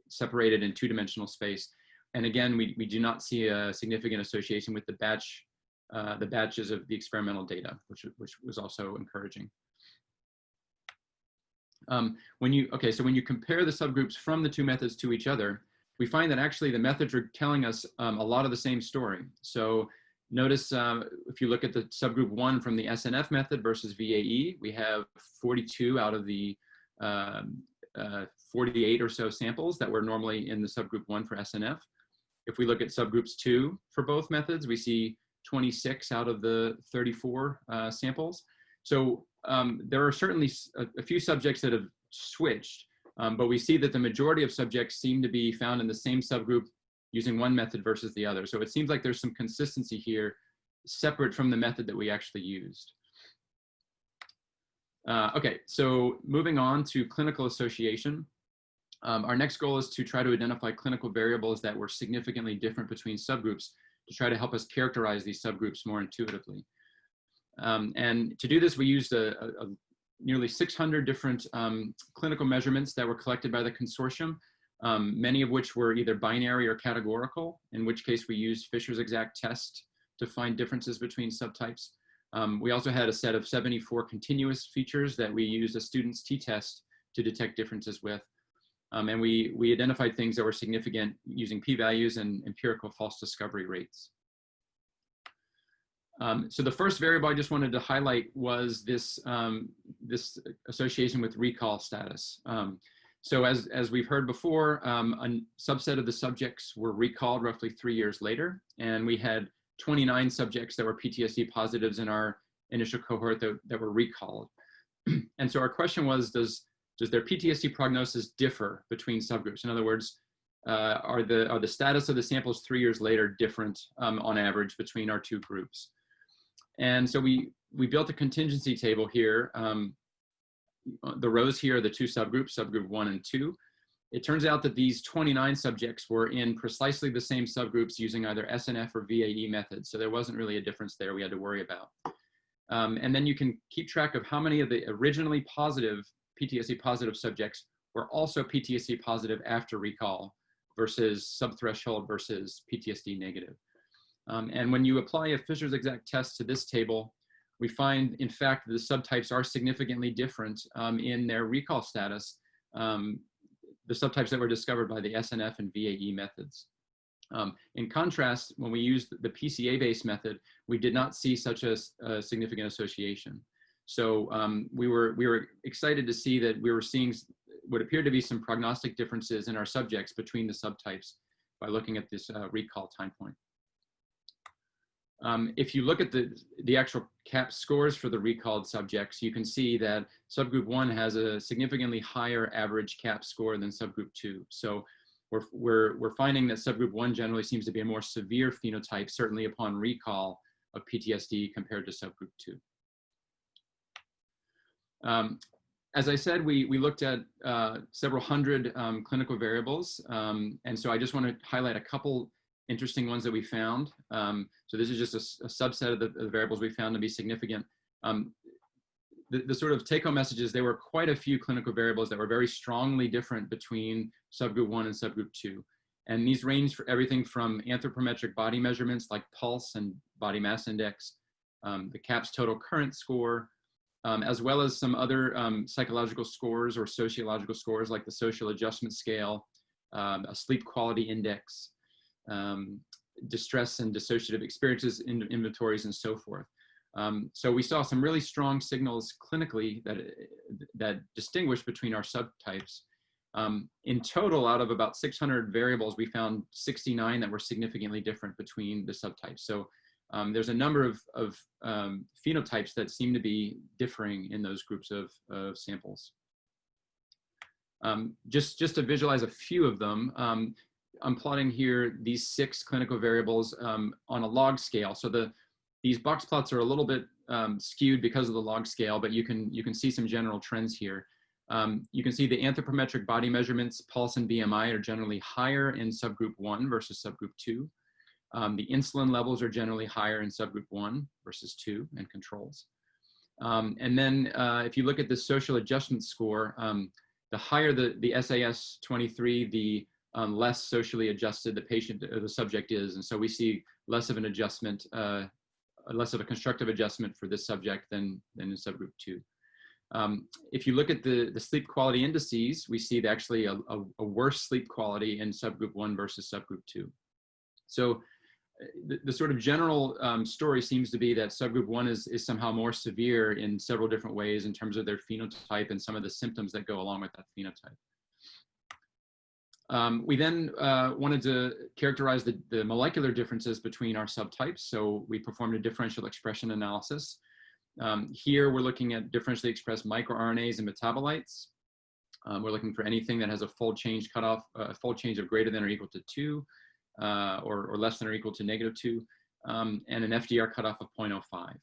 separated in 2-dimensional space. And again, we do not see a significant association with the batches of the experimental data, which was also encouraging. So when you compare the subgroups from the 2 methods to each other, we find that actually the methods are telling us a lot of the same story. So notice if you look at the subgroup 1 from the SNF method versus VAE, we have 42 out of the 48 or so samples that were normally in the subgroup 1 for SNF. If we look at subgroups 2 for both methods, we see 26 out of the 34 samples. So there are certainly a few subjects that have switched, but we see that the majority of subjects seem to be found in the same subgroup using one method versus the other. So it seems like there's some consistency here separate from the method that we actually used. Okay, so moving on to clinical association. Our next goal is to try to identify clinical variables that were significantly different between subgroups to try to help us characterize these subgroups more intuitively. And to do this, we used nearly 600 different clinical measurements that were collected by the consortium, many of which were either binary or categorical, in which case we used Fisher's exact test to find differences between subtypes. We also had a set of 74 continuous features that we used a student's t-test to detect differences with. And we identified things that were significant using p-values and empirical false discovery rates. So the first variable I just wanted to highlight was this, this association with recall status. So as we've heard before, a subset of the subjects were recalled roughly 3 years later, and we had 29 subjects that were PTSD positives in our initial cohort that were recalled. And so our question was, does their PTSD prognosis differ between subgroups? In other words, are the status of the samples 3 years later different on average between our 2 groups? And so we built a contingency table here. The rows here are the 2 subgroups, subgroup 1 and 2. It turns out that these 29 subjects were in precisely the same subgroups using either SNF or VAE methods. So there wasn't really a difference there we had to worry about. And then you can keep track of how many of the originally positive PTSD positive subjects were also PTSD positive after recall versus subthreshold versus PTSD negative. And when you apply a Fisher's exact test to this table, we find, in fact, the subtypes are significantly different in their recall status, the subtypes that were discovered by the SNF and VAE methods. In contrast, when we used the PCA-based method, we did not see such a significant association. So we were excited to see that we were seeing what appeared to be some prognostic differences in our subjects between the subtypes by looking at this recall time point. If you look at the actual CAP scores for the recalled subjects, you can see that subgroup 1 has a significantly higher average CAP score than subgroup 2. So we're finding that subgroup 1 generally seems to be a more severe phenotype, certainly upon recall of PTSD compared to subgroup 2. As I said, we looked at several hundred clinical variables. And so I just want to highlight a couple interesting ones that we found. So this is just a subset of the variables we found to be significant. The sort of take-home messages, there were quite a few clinical variables that were very strongly different between subgroup 1 and subgroup 2. And these range for everything from anthropometric body measurements like pulse and body mass index, the CAPS total current score, as well as some other psychological scores or sociological scores like the social adjustment scale, a sleep quality index, distress and dissociative experiences inventories, and so forth. So we saw some really strong signals clinically that distinguish between our subtypes. In total, out of about 600 variables, we found 69 that were significantly different between the subtypes. So there's a number of phenotypes that seem to be differing in those groups of samples. Just to visualize a few of them, I'm plotting here these 6 clinical variables on a log scale. So these box plots are a little bit skewed because of the log scale, but you can see some general trends here. You can see the anthropometric body measurements, pulse and BMI are generally higher in subgroup 1 versus subgroup 2. The insulin levels are generally higher in subgroup 1 versus 2 and controls. And then if you look at the social adjustment score, the higher the SAS-23, the less socially adjusted the patient or the subject is. And so we see less of an adjustment, less of a constructive adjustment for this subject than in subgroup 2. If you look at the sleep quality indices, we see actually a worse sleep quality in subgroup 1 versus subgroup 2. So the sort of general story seems to be that subgroup 1 is somehow more severe in several different ways in terms of their phenotype and some of the symptoms that go along with that phenotype. We then wanted to characterize the molecular differences between our subtypes. So we performed a differential expression analysis. Here we're looking at differentially expressed microRNAs and metabolites. We're looking for anything that has a fold change cutoff, a fold change of greater than or equal to 2, or less than or equal to -2, and an FDR cutoff of 0.05.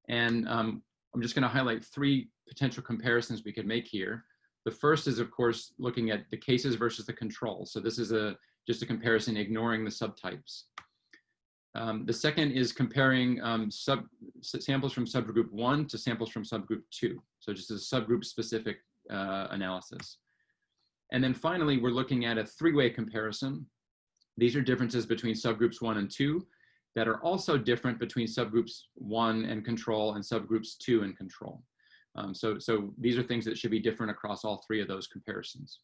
And I'm just going to highlight 3 potential comparisons we could make here. The first is, of course, looking at the cases versus the controls. So this is just a comparison ignoring the subtypes. The second is comparing samples from subgroup 1 to samples from subgroup 2. So just a subgroup specific analysis. And then finally, we're looking at a 3-way comparison. These are differences between subgroups 1 and 2 that are also different between subgroups 1 and control and subgroups 2 and control. So these are things that should be different across all 3 of those comparisons.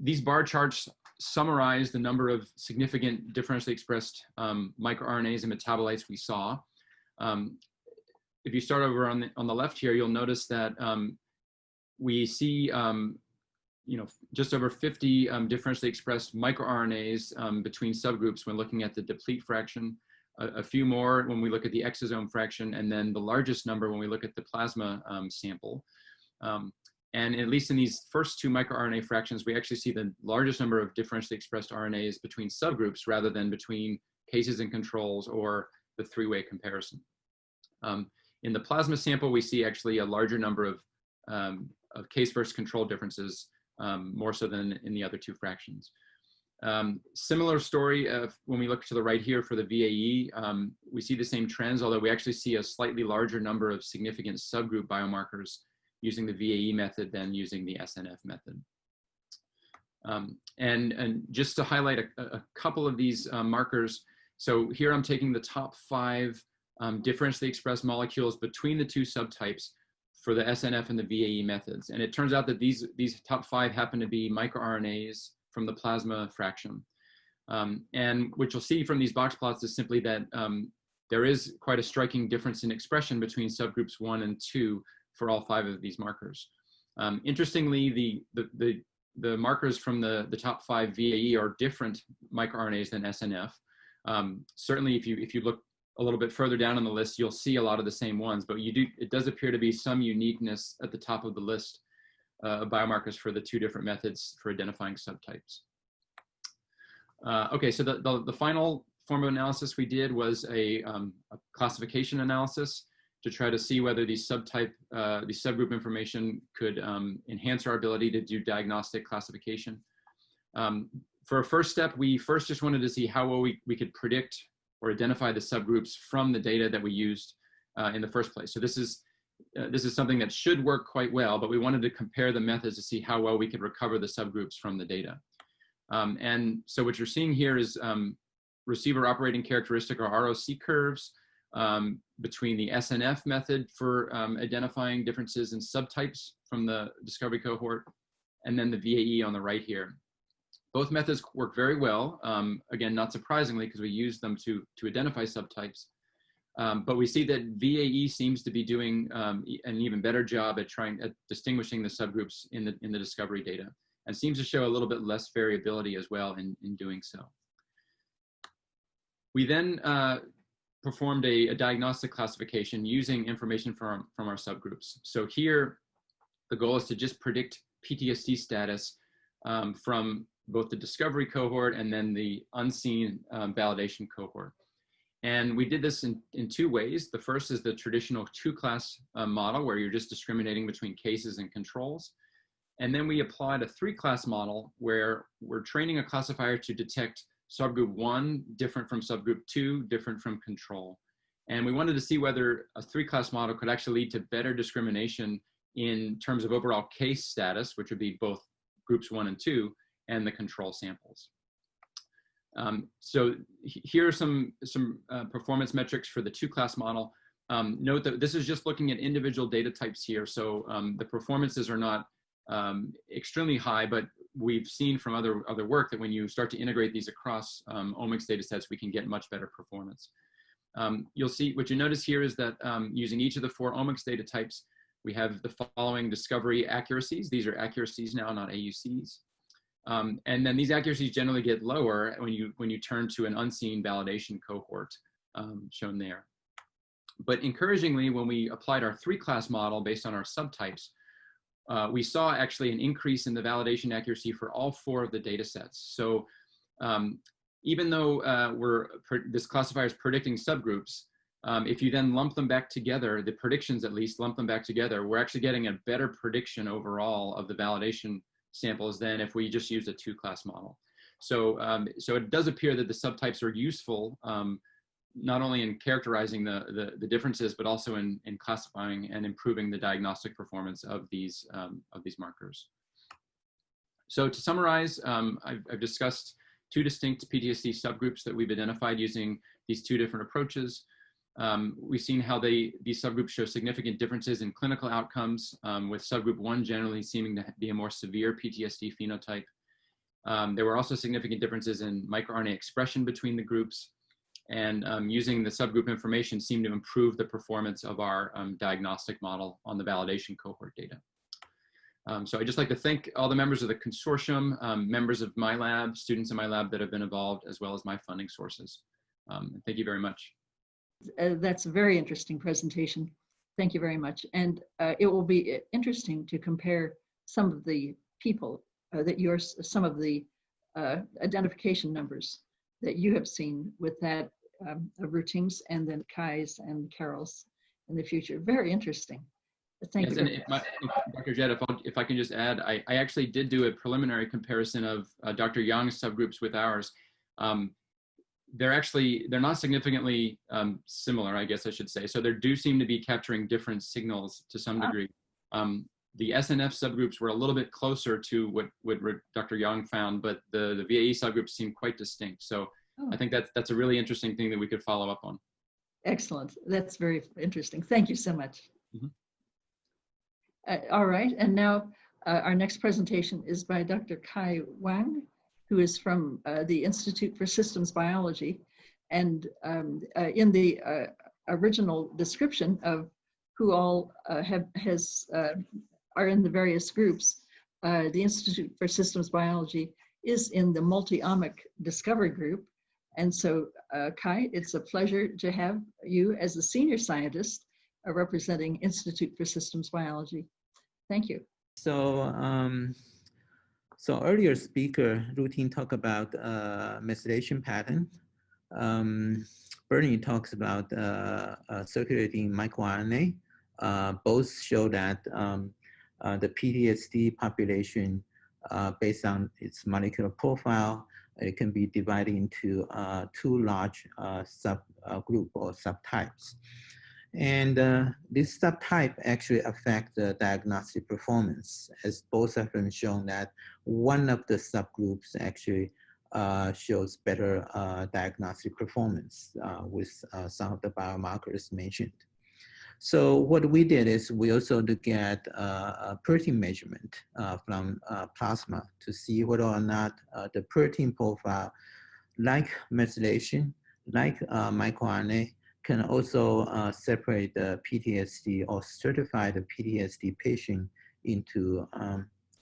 These bar charts summarize the number of significant differentially expressed microRNAs and metabolites we saw. If you start over on the left here, you'll notice that we see just over 50 differentially expressed microRNAs between subgroups when looking at the deplete fraction. A few more when we look at the exosome fraction, and then the largest number when we look at the plasma sample. And at least in these first 2 microRNA fractions, we actually see the largest number of differentially expressed RNAs between subgroups rather than between cases and controls or the 3-way comparison. In the plasma sample, we see actually a larger number of case versus control differences, more so than in the other 2 fractions. Similar story when we look to the right here for the VAE, we see the same trends, although we actually see a slightly larger number of significant subgroup biomarkers using the VAE method than using the SNF method. And just to highlight a couple of these markers, so here I'm taking the top 5 differentially expressed molecules between the 2 subtypes for the SNF and the VAE methods. And it turns out that these top 5 happen to be microRNAs from the plasma fraction. And what you'll see from these box plots is simply that there is quite a striking difference in expression between subgroups 1 and 2 for all 5 of these markers. Interestingly, the markers from the top 5 VAE are different microRNAs than SNF. Certainly, if you look a little bit further down on the list, you'll see a lot of the same ones, but it does appear to be some uniqueness at the top of the list of biomarkers for the 2 different methods for identifying subtypes. Okay, so the final form of analysis we did was a classification analysis to try to see whether these subgroup information could enhance our ability to do diagnostic classification. For a first step, we first just wanted to see how well we could predict or identify the subgroups from the data that we used in the first place. So this is something that should work quite well, but we wanted to compare the methods to see how well we could recover the subgroups from the data. And so what you're seeing here is receiver operating characteristic, or ROC curves, between the SNF method for identifying differences in subtypes from the discovery cohort, and then the VAE on the right here. Both methods work very well, again, not surprisingly, because we use them to identify subtypes. But we see that VAE seems to be doing an even better job at distinguishing the subgroups in the discovery data, and seems to show a little bit less variability as well in doing so. We then performed a diagnostic classification using information from our subgroups. So here, the goal is to just predict PTSD status from both the discovery cohort and then the unseen validation cohort. And we did this in 2 ways. The first is the traditional 2-class model, where you're just discriminating between cases and controls. And then we applied a 3-class model where we're training a classifier to detect subgroup 1 different from subgroup 2, different from control. And we wanted to see whether a 3-class model could actually lead to better discrimination in terms of overall case status, which would be both groups 1 and 2, and the control samples. So here are some performance metrics for the 2-class model. Note that this is just looking at individual data types here. So the performances are not extremely high, but we've seen from other work that when you start to integrate these across omics data sets, we can get much better performance. You'll see, what you notice here is that using each of the 4 omics data types, we have the following discovery accuracies. These are accuracies now, not AUCs. And then these accuracies generally get lower when you turn to an unseen validation cohort, shown there. But encouragingly, when we applied our 3-class model based on our subtypes, we saw actually an increase in the validation accuracy for all 4 of the data sets. So even though this classifier is predicting subgroups, if you then lump them back together, the predictions at least lump them back together, we're actually getting a better prediction overall of the validation samples than if we just used a 2-class model. So, so it does appear that the subtypes are useful, not only in characterizing the differences, but also in classifying and improving the diagnostic performance of these markers. So to summarize, I've discussed 2 distinct PTSD subgroups that we've identified using these 2 different approaches. We've seen how these subgroups show significant differences in clinical outcomes, with subgroup 1 generally seeming to be a more severe PTSD phenotype. There were also significant differences in microRNA expression between the groups, and using the subgroup information seemed to improve the performance of our diagnostic model on the validation cohort data. So I'd just like to thank all the members of the consortium, members of my lab, students in my lab that have been involved, as well as my funding sources. Thank you very much. That's a very interesting presentation. Thank you very much. And it will be interesting to compare some of the people some of the identification numbers that you have seen with that of Ruoting's and then Kai's and Carole's in the future. Very interesting. Thank you very much. Dr. Jett, if I can just add, I actually did do a preliminary comparison of Dr. Yang's subgroups with ours. They're not significantly similar, I guess I should say. So there do seem to be capturing different signals to some degree. The SNF subgroups were a little bit closer to what Dr. Yang found, but the VAE subgroups seem quite distinct. So I think that's a really interesting thing that we could follow up on. Excellent. That's very interesting. Thank you so much. Mhm. All right, and now our next presentation is by Dr. Kai Wang, who is from the Institute for Systems Biology. And in the original description of who all are in the various groups, the Institute for Systems Biology is in the multi-omic discovery group. And so, Kai, it's a pleasure to have you as a senior scientist representing Institute for Systems Biology. Thank you. So, so earlier speaker, Ruoting talked about methylation pattern. Bernie talks about circulating microRNA. Both show that the PTSD population, based on its molecular profile, it can be divided into two large subgroup or subtypes. And this subtype actually affect the diagnostic performance, as both have been shown that one of the subgroups actually shows better diagnostic performance with some of the biomarkers mentioned. So what we did is we also look at a protein measurement from plasma to see whether or not the protein profile, like methylation, like microRNA, can also separate the PTSD or certify the PTSD patient into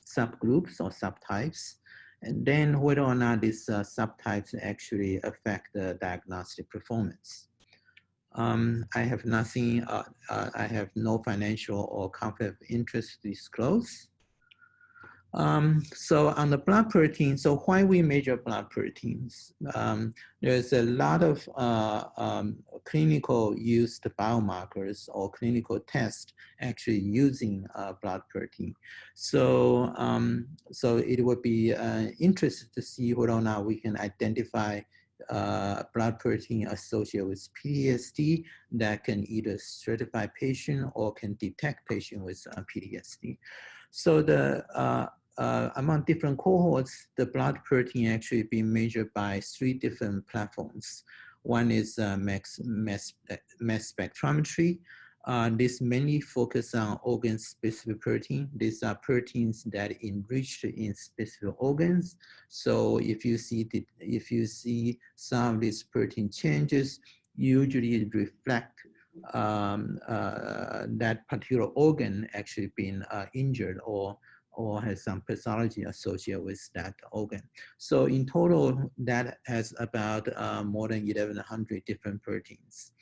subgroups or subtypes, and then whether or not these subtypes actually affect the diagnostic performance. I have nothing, I have no financial or conflict of interest to disclose. So on the blood protein, so why we measure blood proteins? There's a lot of clinical used biomarkers or clinical tests actually using blood protein. So, so it would be interesting to see whether or not we can identify blood protein associated with PTSD that can either certify patient or can detect patient with PTSD. So the among different cohorts, the blood protein actually being measured by 3 different platforms. One is mass spectrometry. This mainly focus on organ-specific protein. These are proteins that enriched in specific organs. So if you see some of these protein changes, usually it reflect that particular organ actually being injured or has some pathology associated with that organ. So in total, that has about more than 1,100 different proteins.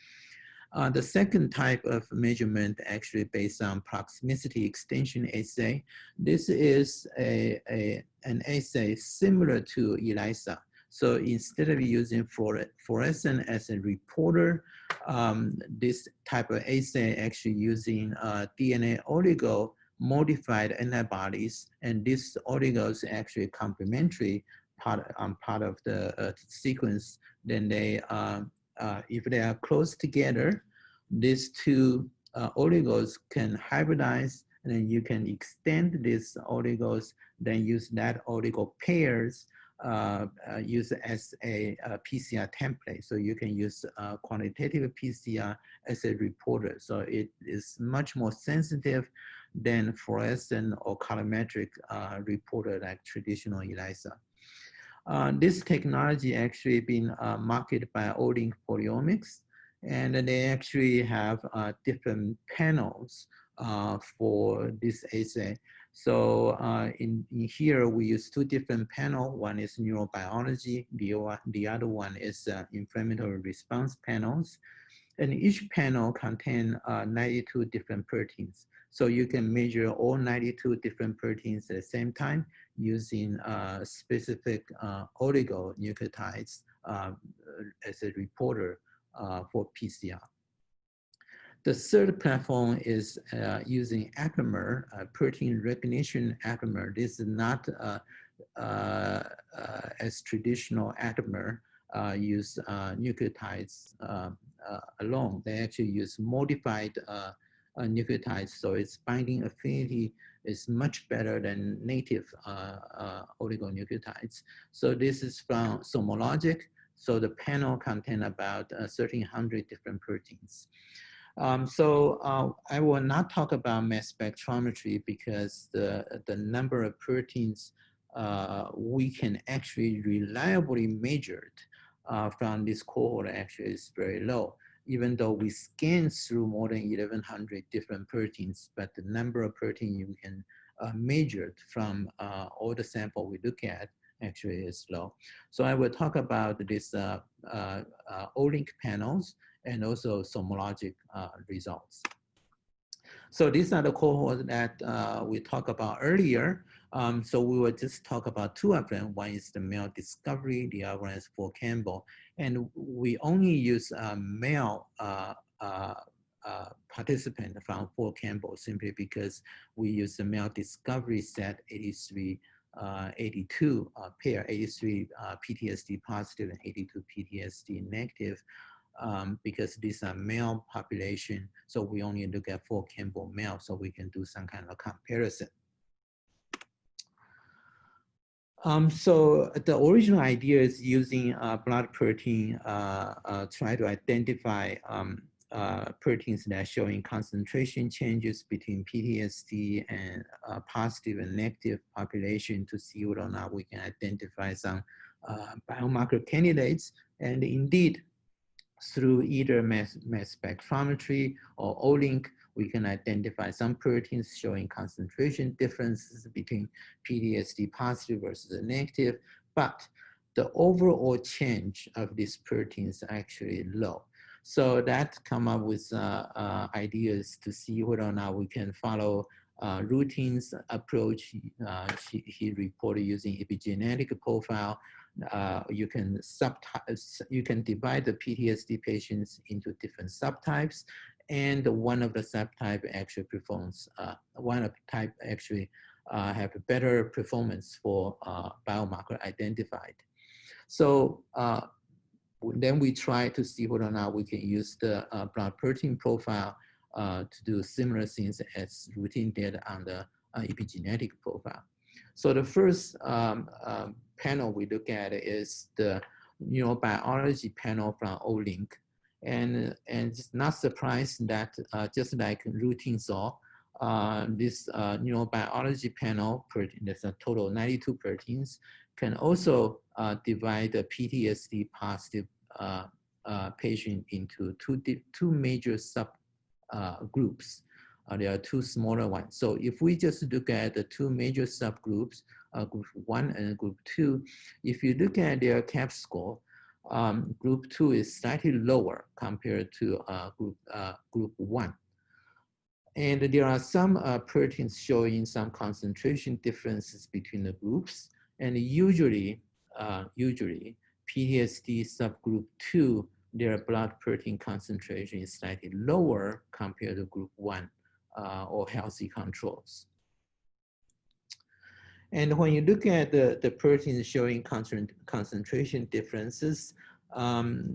The second type of measurement actually based on proximity extension assay. This is an assay similar to ELISA. So instead of using fluorescence as a reporter, this type of assay actually using DNA oligo modified antibodies, and these oligos actually complementary part of the sequence. Then they if they are close together, these two oligos can hybridize, and then you can extend these oligos, then use that oligo pairs, use as a PCR template. So you can use quantitative PCR as a reporter. So it is much more sensitive than fluorescent or colorimetric reporter like traditional ELISA. This technology actually been marketed by Olink Proteomics, and they actually have different panels for this assay. So in here, we use 2 different panels. One is neurobiology, the other one is inflammatory response panels. And each panel contains 92 different proteins. So you can measure all 92 different proteins at the same time using specific oligonucleotides as a reporter for PCR. The third platform is using aptamer, protein recognition aptamer. This is not as traditional aptamer use nucleotides alone. They actually use modified nucleotides, so its binding affinity is much better than native oligonucleotides. So this is from SomaLogic. So the panel contains about 1,300 different proteins. I will not talk about mass spectrometry because the number of proteins we can actually reliably measure from this cohort actually is very low, even though we scan through more than 1,100 different proteins, but the number of proteins you can measure from all the sample we look at actually is low. So I will talk about this Olink panels and also SomaLogic results. So these are the cohorts that we talked about earlier. So we will just talk about two of them. One is the male discovery, the other one is for Campbell. And we only use male participant from Fort Campbell simply because we use the male discovery set 83, 82 pair, 83 PTSD positive and 82 PTSD negative. Because these are male population, so we only look at Fort Campbell male, so we can do some kind of comparison. So the original idea is using blood protein, try to identify proteins that are showing concentration changes between PTSD and positive and negative population to see whether or not we can identify some biomarker candidates. And indeed, through either mass spectrometry or Olink, we can identify some proteins showing concentration differences between PTSD positive versus negative, but the overall change of these proteins is actually low. So that come up with ideas to see whether or not we can follow Ruoting's approach. He reported using epigenetic profile. You can divide the PTSD patients into different subtypes, and one of the subtype actually performs, one of the type actually have a better performance for biomarker identified. So then we try to see whether or not we can use the blood protein profile to do similar things as Ruoting did on the epigenetic profile. So the first panel we look at is the neurobiology panel from Olink. And it's not surprised that just like Ruoting saw, this neurobiology panel, there's a total of 92 proteins, can also divide the PTSD positive patient into two major subgroups. There are two smaller ones. So if we just look at the two major subgroups, group 1 and group 2, if you look at their CAP score, group 2 is slightly lower compared to group 1. And there are some proteins showing some concentration differences between the groups. And usually PTSD subgroup 2, their blood protein concentration is slightly lower compared to group 1 or healthy controls. And when you look at the proteins showing concentration differences,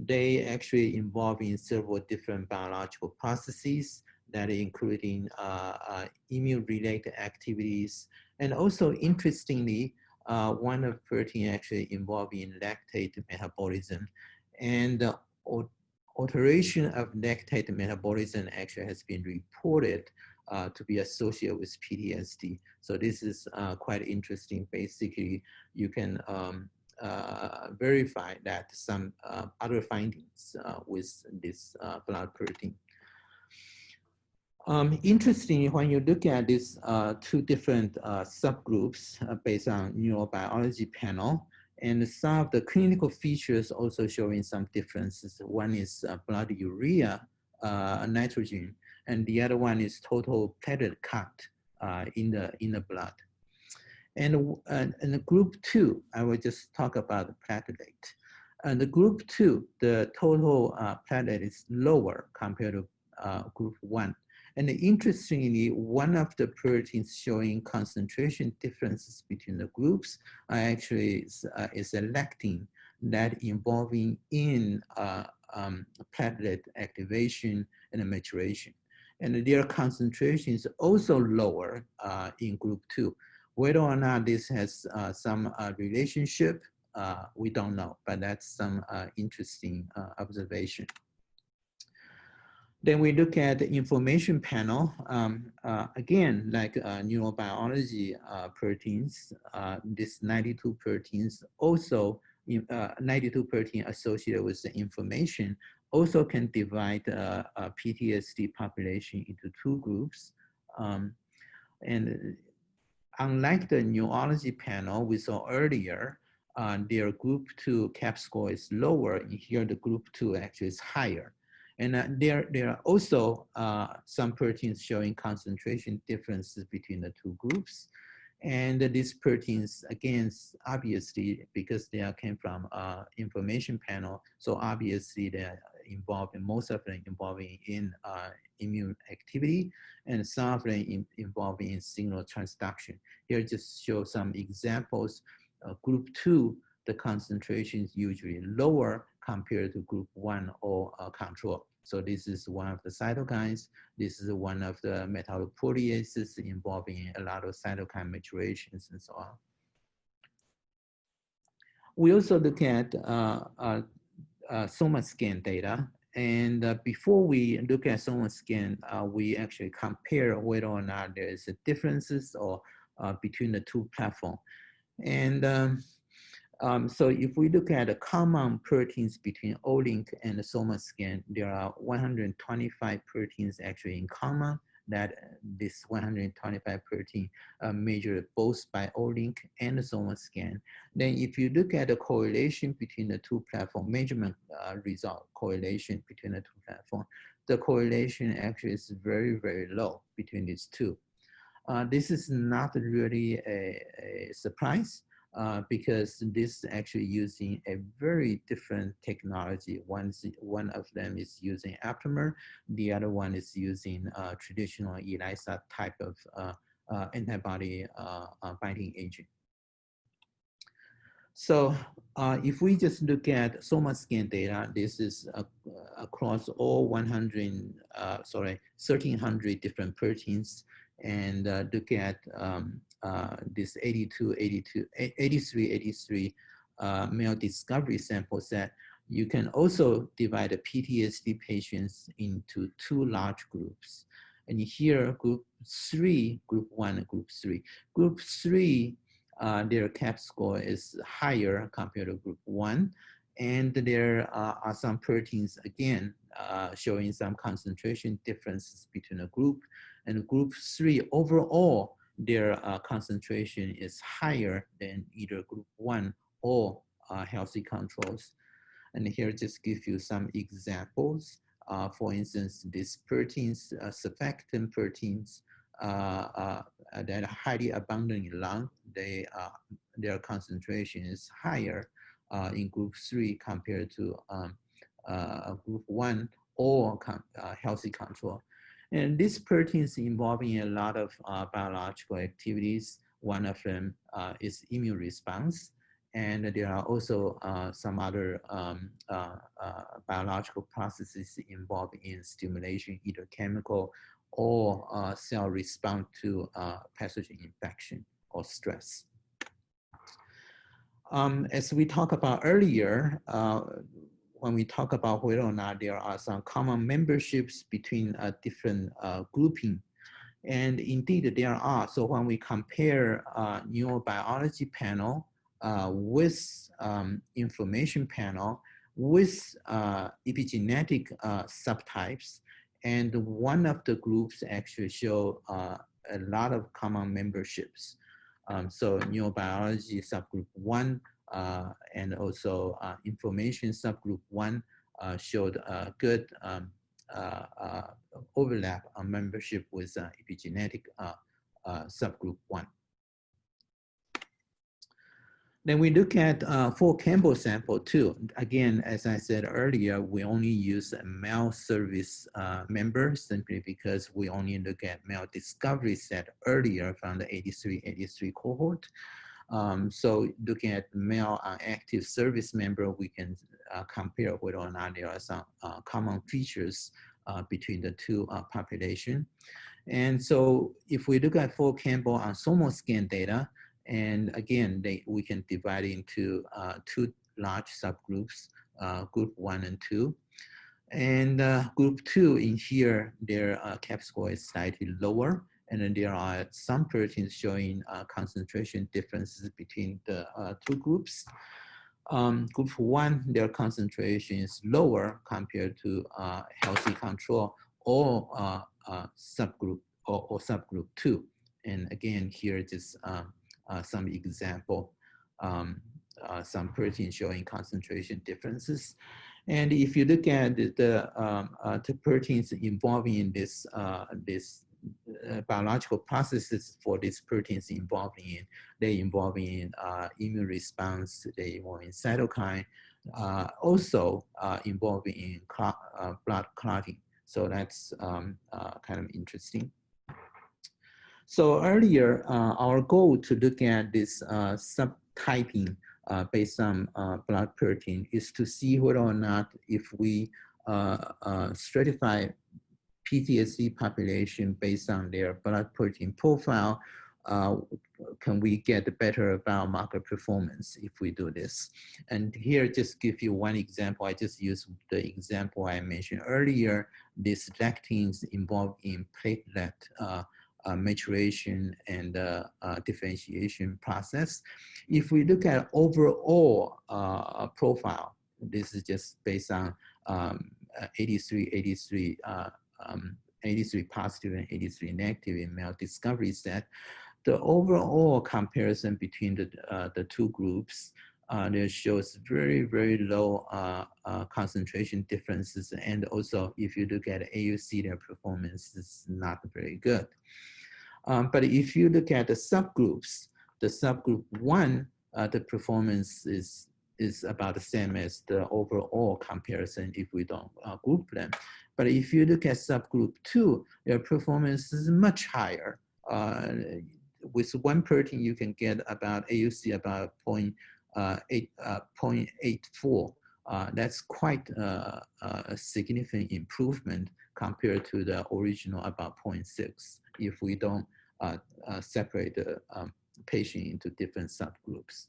they actually involve in several different biological processes that are including immune-related activities. And also, interestingly, one of protein actually involved in lactate metabolism. And the alteration of lactate metabolism actually has been reported to be associated with PTSD. So this is quite interesting. Basically, you can verify that some other findings with this blood protein. Interestingly, when you look at these two different subgroups based on neurobiology panel, and some of the clinical features also showing some differences. One is blood urea nitrogen, and the other one is total platelet count in the blood. And in the group 2, I will just talk about the platelet. And the group 2, the total platelet is lower compared to group 1. And interestingly, one of the proteins showing concentration differences between the groups actually is a lectin that involving in platelet activation and maturation. And their concentration is also lower in group 2. Whether or not this has some relationship, we don't know, but that's some interesting observation. Then we look at the information panel. Again, like neurobiology proteins, this 92 proteins also, 92 protein associated with the information also can divide a PTSD population into 2 groups. And unlike the neurology panel we saw earlier, their group 2 CAP score is lower. Here, the group 2 actually is higher. And there are also some proteins showing concentration differences between the 2 groups. And these proteins, again, obviously, because they came from information panel, so obviously they're involved in, most of them involving in immune activity, and some of them involving in signal transduction. Here just show some examples. Group 2, the concentration is usually lower compared to group 1 or control. So this is one of the cytokines. This is one of the metalloproteases involving a lot of cytokine maturations and so on. We also look at soma scan data. And before we look at soma scan, we actually compare whether or not there is differences or between the 2 platforms. And so if we look at the common proteins between O-link and the soma scan, there are 125 proteins actually in common, that this 125 protein measured both by O-link and the soma scan. Then if you look at the correlation between the 2 platform measurement result, correlation between the 2 platforms, the correlation actually is very, very low between these 2. This is not really a surprise. Because this is actually using a very different technology. One of them is using aptamer, the other one is using traditional ELISA type of antibody binding agent. So if we just look at soma scan data, this is across all 1,300 different proteins, and look at this 83 male discovery sample set. You can also divide the PTSD patients into 2 large groups. And here, group 3, group 1 and group 3. Group 3, their CAP score is higher compared to group 1. And there are some proteins, again, showing some concentration differences between the group. And group 3, overall, their concentration is higher than either group 1 or healthy controls. And here just give you some examples. For instance, these proteins, surfactant proteins that are highly abundant in lung, their concentration is higher in group 3 compared to group 1 or healthy control. And these proteins involving a lot of biological activities. One of them is immune response. And there are also some other biological processes involved in stimulation, either chemical or cell response to pathogen infection or stress. As we talked about earlier, when we talk about whether or not there are some common memberships between different grouping, and indeed there are. So when we compare neurobiology panel with information panel with epigenetic subtypes, and one of the groups actually show a lot of common memberships. So neurobiology subgroup 1 and also information subgroup 1 showed a good overlap on membership with epigenetic subgroup 1. Then we look at full Campbell sample too. Again, as I said earlier, we only use a male service member simply because we only look at male discovery set earlier from the 83 cohort. So looking at male active service member, we can compare whether or not there are some common features between the two population. And so if we look at full Campbell ensemble scan data, and again, we can divide into two large subgroups, group 1 and 2. And group 2 in here, their CAP score is slightly lower. And then there are some proteins showing concentration differences between the two groups. Group 1, their concentration is lower compared to healthy control or subgroup or subgroup 2. And again, here just some example, some proteins showing concentration differences. And if you look at the proteins involving in this biological processes for these proteins they involve in immune response, they involve in cytokine, also involving in blood clotting. So that's kind of interesting. So earlier, our goal to look at this subtyping based on blood protein is to see whether or not if we stratify PTSD population based on their blood protein profile, can we get better biomarker performance if we do this? And here, just give you one example. I just use the example I mentioned earlier, these lectins involved in platelet maturation and differentiation process. If we look at overall profile, this is just based on 83 positive and 83 negative in male discovery set. The overall comparison between the two groups, there shows very, very low concentration differences. And also, if you look at AUC, their performance is not very good. But if you look at the subgroups, the subgroup 1, the performance is about the same as the overall comparison if we don't group them. But if you look at subgroup 2, their performance is much higher. With one protein, you can get about AUC about 0.84. That's quite a significant improvement compared to the original about 0.6 if we don't separate the patient into different subgroups.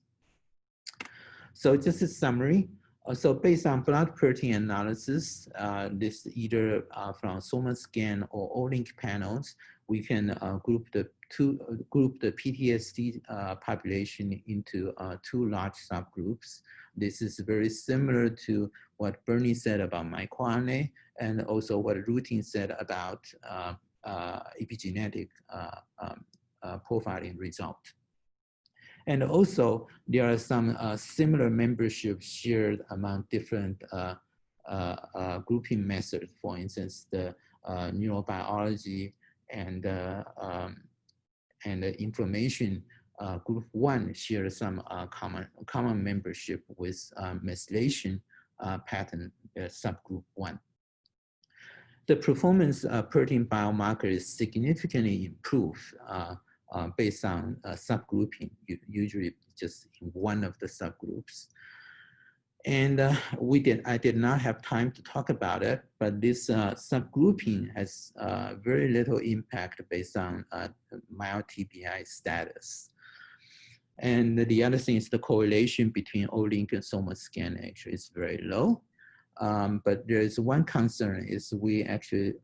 So just a summary. So based on blood protein analysis, this either from soma scan or O-link panels, we can group the PTSD population into two large subgroups. This is very similar to what Bernie said about microRNA and also what Ruoting said about epigenetic profiling result. And also, there are some similar memberships shared among different grouping methods. For instance, the neurobiology and the inflammation group 1 shares some common membership with methylation pattern subgroup 1. The performance protein biomarker is significantly improved based on subgrouping, usually just in one of the subgroups. And I did not have time to talk about it, but this subgrouping has very little impact based on mild TBI status. And the other thing is the correlation between O-link and soma scan actually is very low. But there is one concern is we actually,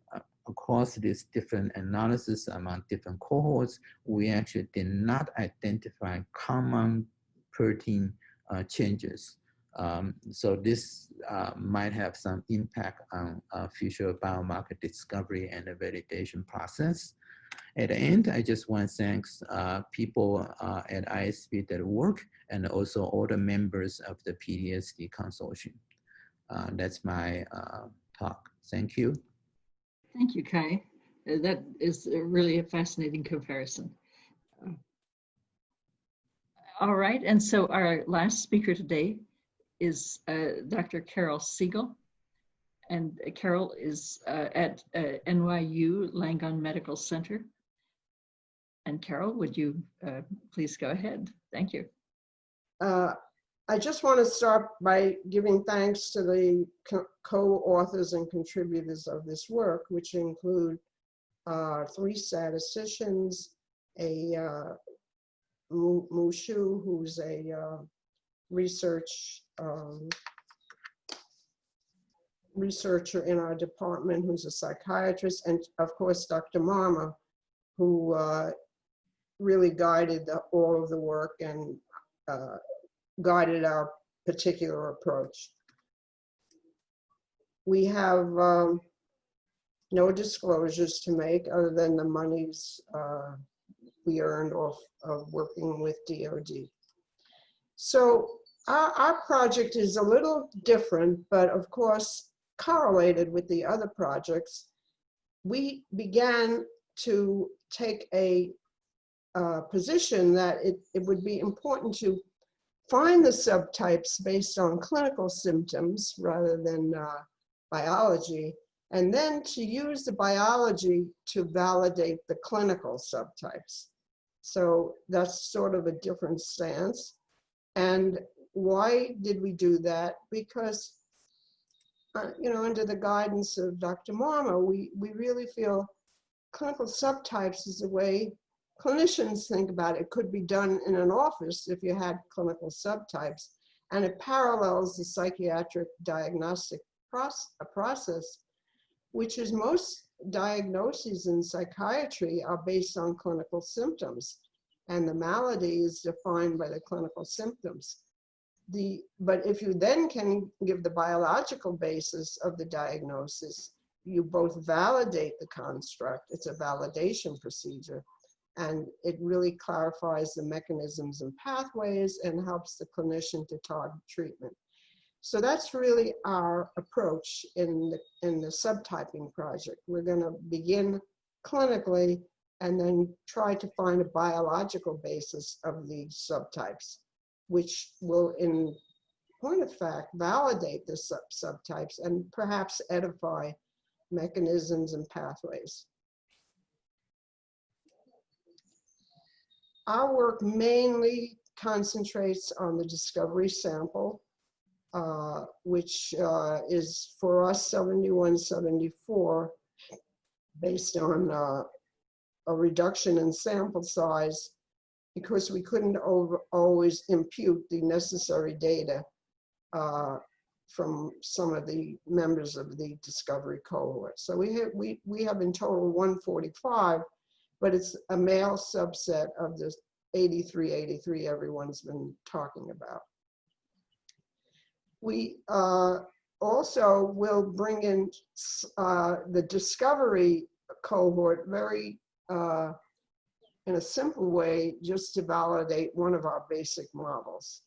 across these different analysis among different cohorts, we actually did not identify common protein changes. So this might have some impact on future biomarker discovery and the validation process. At the end, I just want to thank people at ISP that work and also all the members of the PTSD consortium. That's my talk. Thank you. Thank you, Kai. That is really a fascinating comparison. All right, and so our last speaker today is Dr. Carole Siegel. And Carole is at NYU Langone Medical Center. And Carole, would you please go ahead? Thank you. I just want to start by giving thanks to the co-authors and contributors of this work, which include 3 statisticians, a Mushu, who's a researcher in our department, who's a psychiatrist, and of course, Dr. Marma, who really guided all of the work and guided our particular approach. We have no disclosures to make other than the monies we earned off of working with DoD. So our project is a little different, but of course correlated with the other projects. We began to take a position that it would be important to find the subtypes based on clinical symptoms rather than biology, and then to use the biology to validate the clinical subtypes. So that's sort of a different stance. And why did we do that? Because, you know, under the guidance of Dr. Marma, we really feel clinical subtypes is a way clinicians think about it. It could be done in an office if you had clinical subtypes, and it parallels the psychiatric diagnostic process, which is most diagnoses in psychiatry are based on clinical symptoms, and the malady is defined by the clinical symptoms. But if you then can give the biological basis of the diagnosis, you both validate the construct. It's a validation procedure, and it really clarifies the mechanisms and pathways and helps the clinician to target treatment. So that's really our approach in the subtyping project. We're going to begin clinically and then try to find a biological basis of these subtypes, which will, in point of fact, validate the subtypes and perhaps edify mechanisms and pathways. Our work mainly concentrates on the discovery sample, which is for us 7174, based on a reduction in sample size because we couldn't always impute the necessary data from some of the members of the discovery cohort. So we have in total 145, but it's a male subset of the 83 everyone's been talking about. We also will bring in the discovery cohort very in a simple way, just to validate one of our basic models.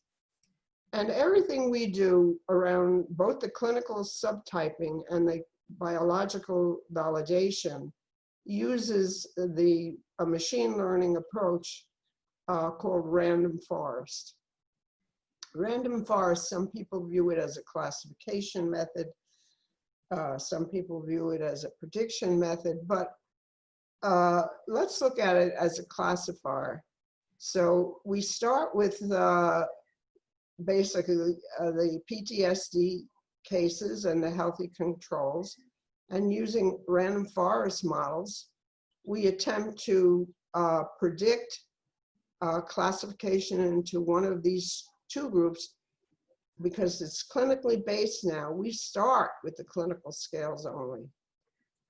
And everything we do around both the clinical subtyping and the biological validation uses a machine learning approach called random forest. Random forest, some people view it as a classification method. Some people view it as a prediction method, but let's look at it as a classifier. So we start with basically the PTSD cases and the healthy controls, and using random forest models, we attempt to predict classification into one of these 2 groups. Because it's clinically based now, we start with the clinical scales only.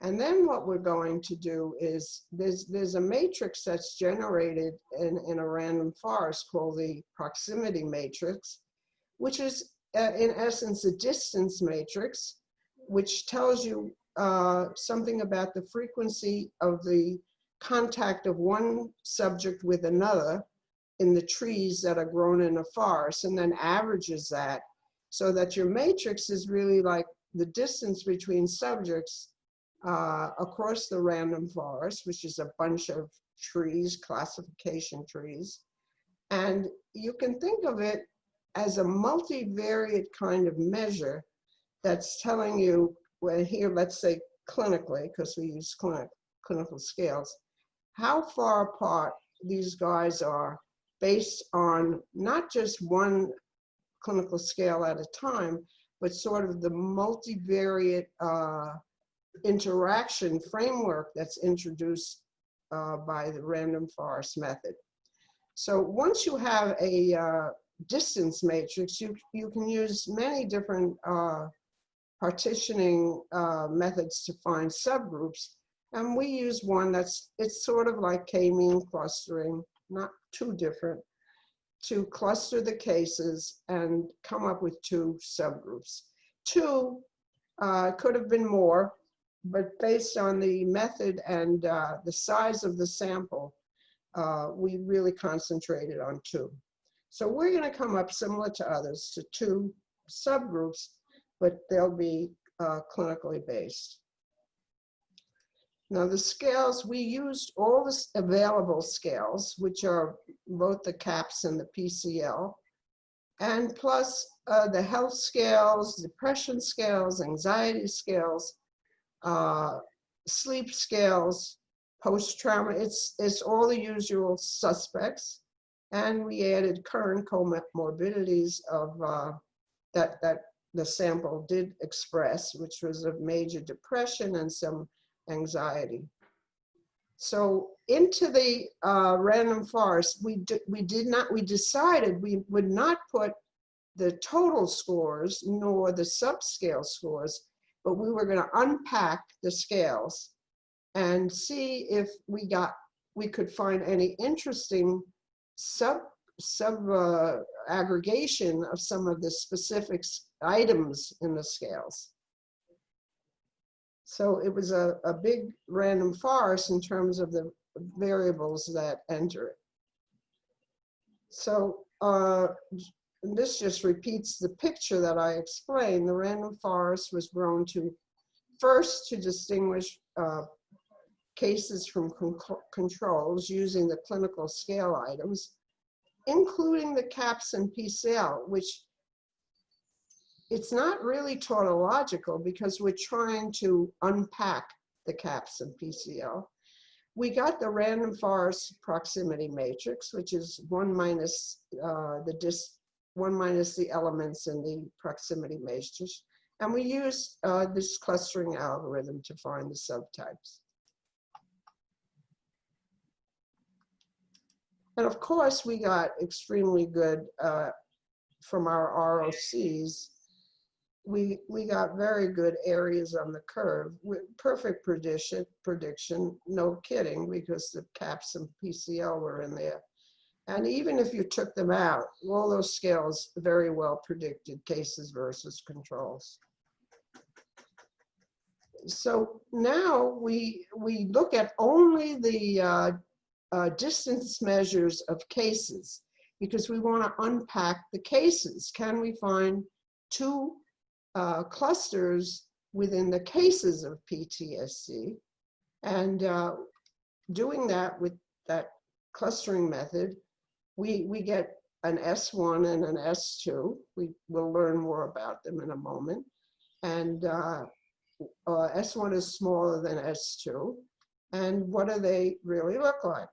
And then what we're going to do is there's a matrix that's generated in a random forest called the proximity matrix, which is in essence a distance matrix, which tells you something about the frequency of the contact of one subject with another in the trees that are grown in a forest, and then averages that, so that your matrix is really like the distance between subjects across the random forest, which is a bunch of trees, classification trees. And you can think of it as a multivariate kind of measure that's telling you, well, here, let's say clinically, because we use clinical scales, how far apart these guys are based on not just one clinical scale at a time, but sort of the multivariate interaction framework that's introduced by the random forest method. So once you have a distance matrix, you can use many different partitioning methods to find subgroups. And we use one it's sort of like k-mean clustering, not too different, to cluster the cases and come up with 2 subgroups. 2 could have been more, but based on the method and the size of the sample, we really concentrated on 2. So we're going to come up similar to others to 2 subgroups, but they'll be clinically based. Now the scales, we used all the available scales, which are both the CAPS and the PCL, and plus the health scales, depression scales, anxiety scales, sleep scales, post-trauma. It's all the usual suspects. And we added current comorbidities of that the sample did express, which was of major depression and some anxiety. So into the random forest, we decided we would not put the total scores nor the subscale scores, but we were going to unpack the scales and see if we could find any interesting aggregation of some of the specific items in the scales. So it was a big random forest in terms of the variables that enter it. So this just repeats the picture that I explained. The random forest was grown first to distinguish cases from controls using the clinical scale items, including the CAPS and PCL, which it's not really tautological because we're trying to unpack the CAPS and PCL. We got the random forest proximity matrix, which is 1 minus the elements in the proximity matrix. And we used this clustering algorithm to find the subtypes. And of course, we got extremely good from our ROCs. We got very good areas on the curve with perfect prediction, no kidding, because the CAPS and PCL were in there. And even if you took them out, all those scales very well predicted cases versus controls. So now we look at only the distance measures of cases because we want to unpack the cases. Can we find 2 clusters within the cases of PTSD? And doing that with that clustering method, we get an S1 and an S2. We will learn more about them in a moment. And S1 is smaller than S2. And what do they really look like?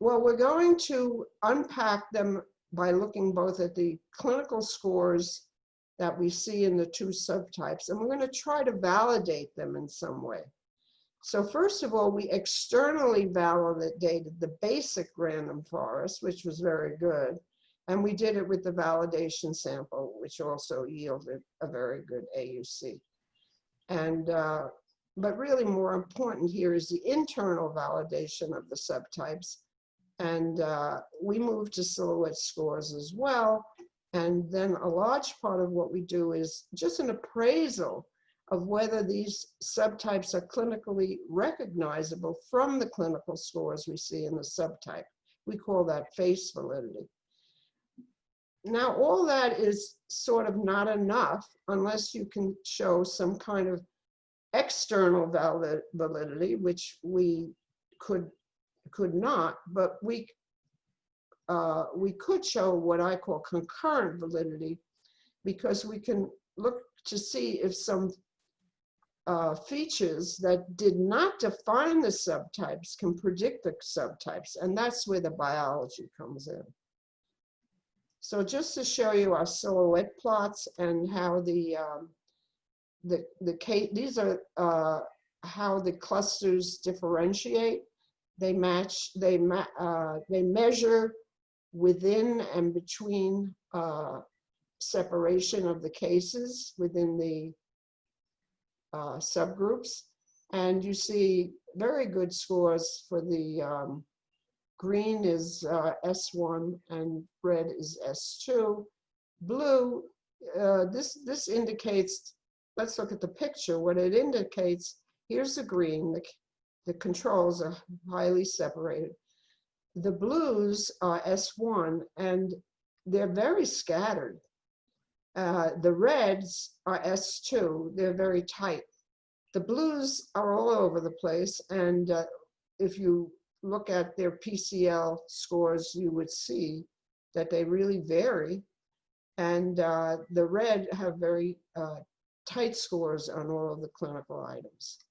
Well, we're going to unpack them by looking both at the clinical scores that we see in the 2 subtypes, and we're going to try to validate them in some way. So first of all, we externally validated the basic random forest, which was very good. And we did it with the validation sample, which also yielded a very good AUC. And, but really more important here is the internal validation of the subtypes. And we moved to silhouette scores as well. And then a large part of what we do is just an appraisal of whether these subtypes are clinically recognizable from the clinical scores we see in the subtype. We call that face validity. Now, all that is sort of not enough unless you can show some kind of external validity, which we could not, but we could show what I call concurrent validity, because we can look to see if some features that did not define the subtypes can predict the subtypes, and that's where the biology comes in. So just to show you our silhouette plots and how these are how the clusters differentiate. They measure within and between separation of the cases within the subgroups. And you see very good scores for the green is S1 and red is S2. Blue, this indicates, let's look at the picture. What it indicates, here's the green, the controls are highly separated. The blues are S1 and they're very scattered. The reds are S2, they're very tight. The blues are all over the place, and if you look at their PCL scores, you would see that they really vary. And the red have very tight scores on all of the clinical items.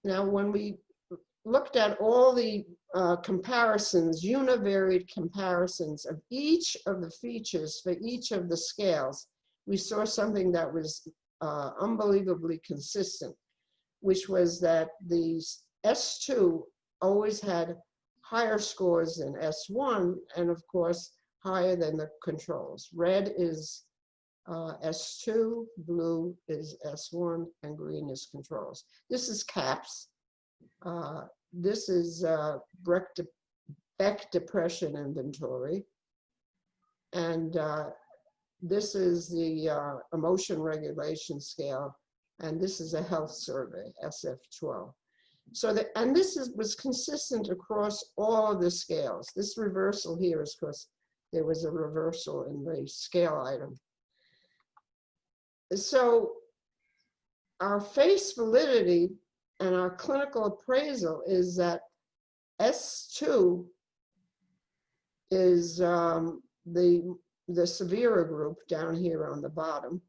Now, when we looked at all the comparisons, univariate comparisons of each of the features for each of the scales, we saw something that was unbelievably consistent, which was that the S2 always had higher scores than S1, and of course, higher than the controls. Red is S2, blue is S1, and green is controls. This is CAPS. This is Beck Depression Inventory. And this is the Emotion Regulation Scale. And this is a health survey, SF12. So was consistent across all of the scales. This reversal here is because there was a reversal in the scale item. So our face validity and our clinical appraisal is that S2 is the severe group down here on the bottom.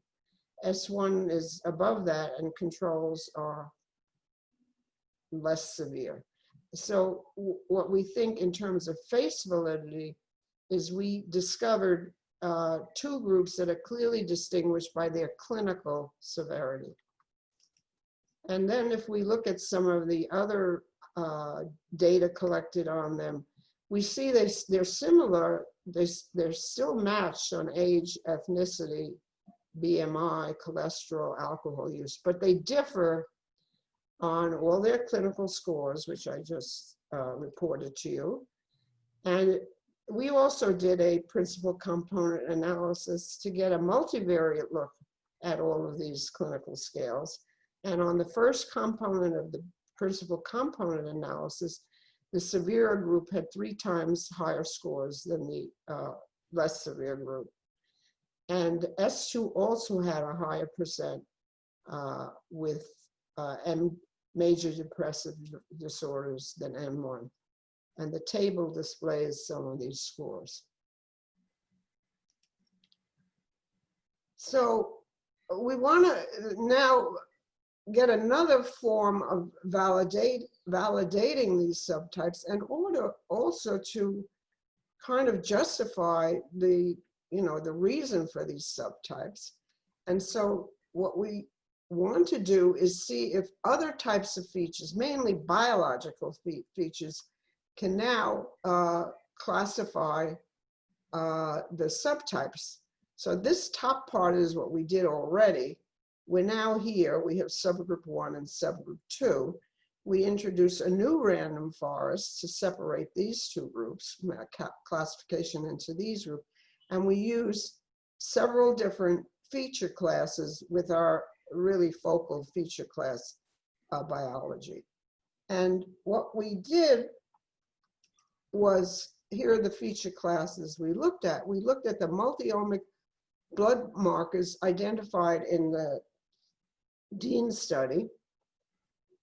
S1 is above that, and controls are less severe. So what we think in terms of face validity is we discovered two groups that are clearly distinguished by their clinical severity. And then if we look at some of the other data collected on them, we see they're similar, they're still matched on age, ethnicity, BMI, cholesterol, alcohol use, but they differ on all their clinical scores, which I just reported to you. And we also did a principal component analysis to get a multivariate look at all of these clinical scales. And on the first component of the principal component analysis, the severe group had 3 times higher scores than the less severe group. And S2 also had a higher percent with major depressive disorders than M1. And the table displays some of these scores. So we want to now get another form of validating these subtypes in order also to kind of justify the reason for these subtypes. And so what we want to do is see if other types of features, mainly biological features, can now classify the subtypes. So this top part is what we did already. We're now here, we have subgroup 1 and subgroup 2. We introduce a new random forest to separate these two groups, classification into these groups, and we use several different feature classes with our really focal feature class biology. And what we did was, here are the feature classes we looked at. We looked at the multi-omic blood markers identified in the Dean study,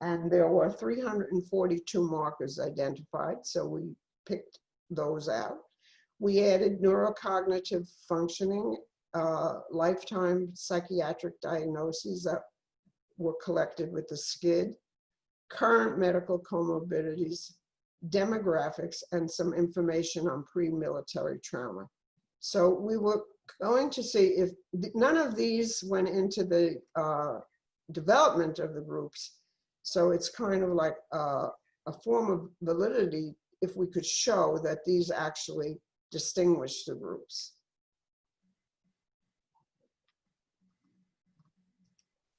and there were 342 markers identified, so we picked those out. We added neurocognitive functioning lifetime psychiatric diagnoses that were collected with the SCID, current medical comorbidities, demographics, and some information on pre-military trauma. So we were going to see if none of these went into the development of the groups. So it's kind of like a form of validity if we could show that these actually distinguish the groups.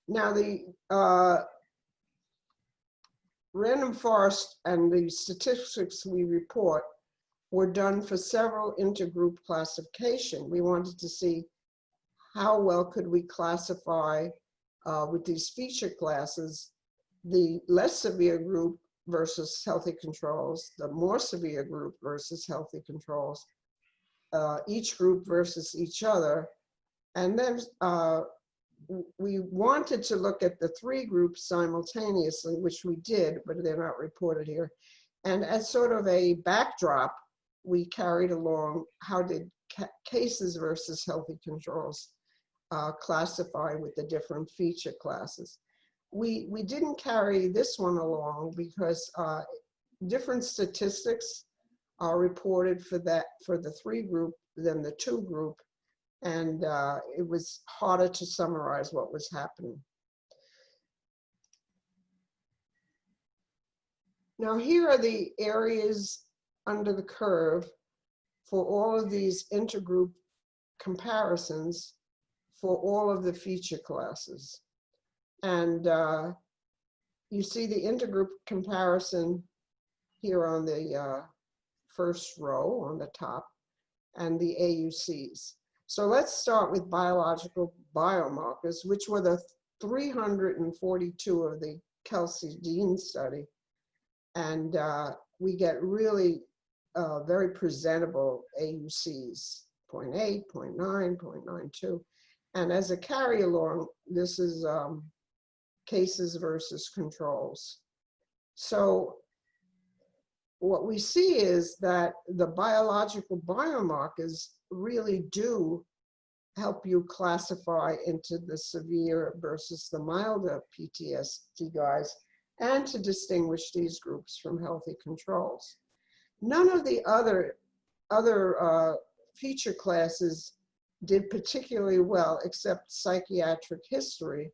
Now the random forest and the statistics we report were done for several intergroup classification. We wanted to see how well could we classify with these feature classes, the less severe group versus healthy controls, the more severe group versus healthy controls, each group versus each other. And then we wanted to look at the three groups simultaneously, which we did, but they're not reported here. And as sort of a backdrop, we carried along how did cases versus healthy controls classify with the different feature classes. We didn't carry this one along because different statistics are reported for the three group than the two group. And it was harder to summarize what was happening. Now here are the areas under the curve for all of these intergroup comparisons for all of the feature classes. And you see the intergroup comparison here on the first row on the top and the AUCs. So let's start with biological biomarkers, which were the 342 of the Kelsey-Dean study. And we get really very presentable AUCs, 0.8, 0.9, 0.92. And as a carry along, this is cases versus controls. So what we see is that the biological biomarkers really do help you classify into the severe versus the milder PTSD guys and to distinguish these groups from healthy controls. None of the other feature classes did particularly well except psychiatric history,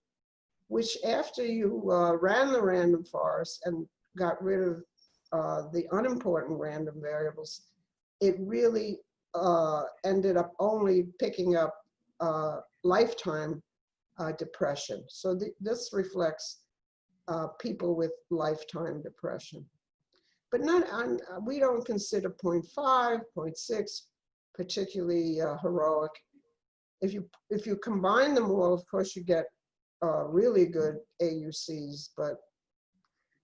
which after you ran the random forest and got rid of the unimportant random variables, it really ended up only picking up lifetime depression. So this reflects people with lifetime depression. But we don't consider 0.5, 0.6 particularly heroic. If you combine them all, of course, you get really good AUCs. But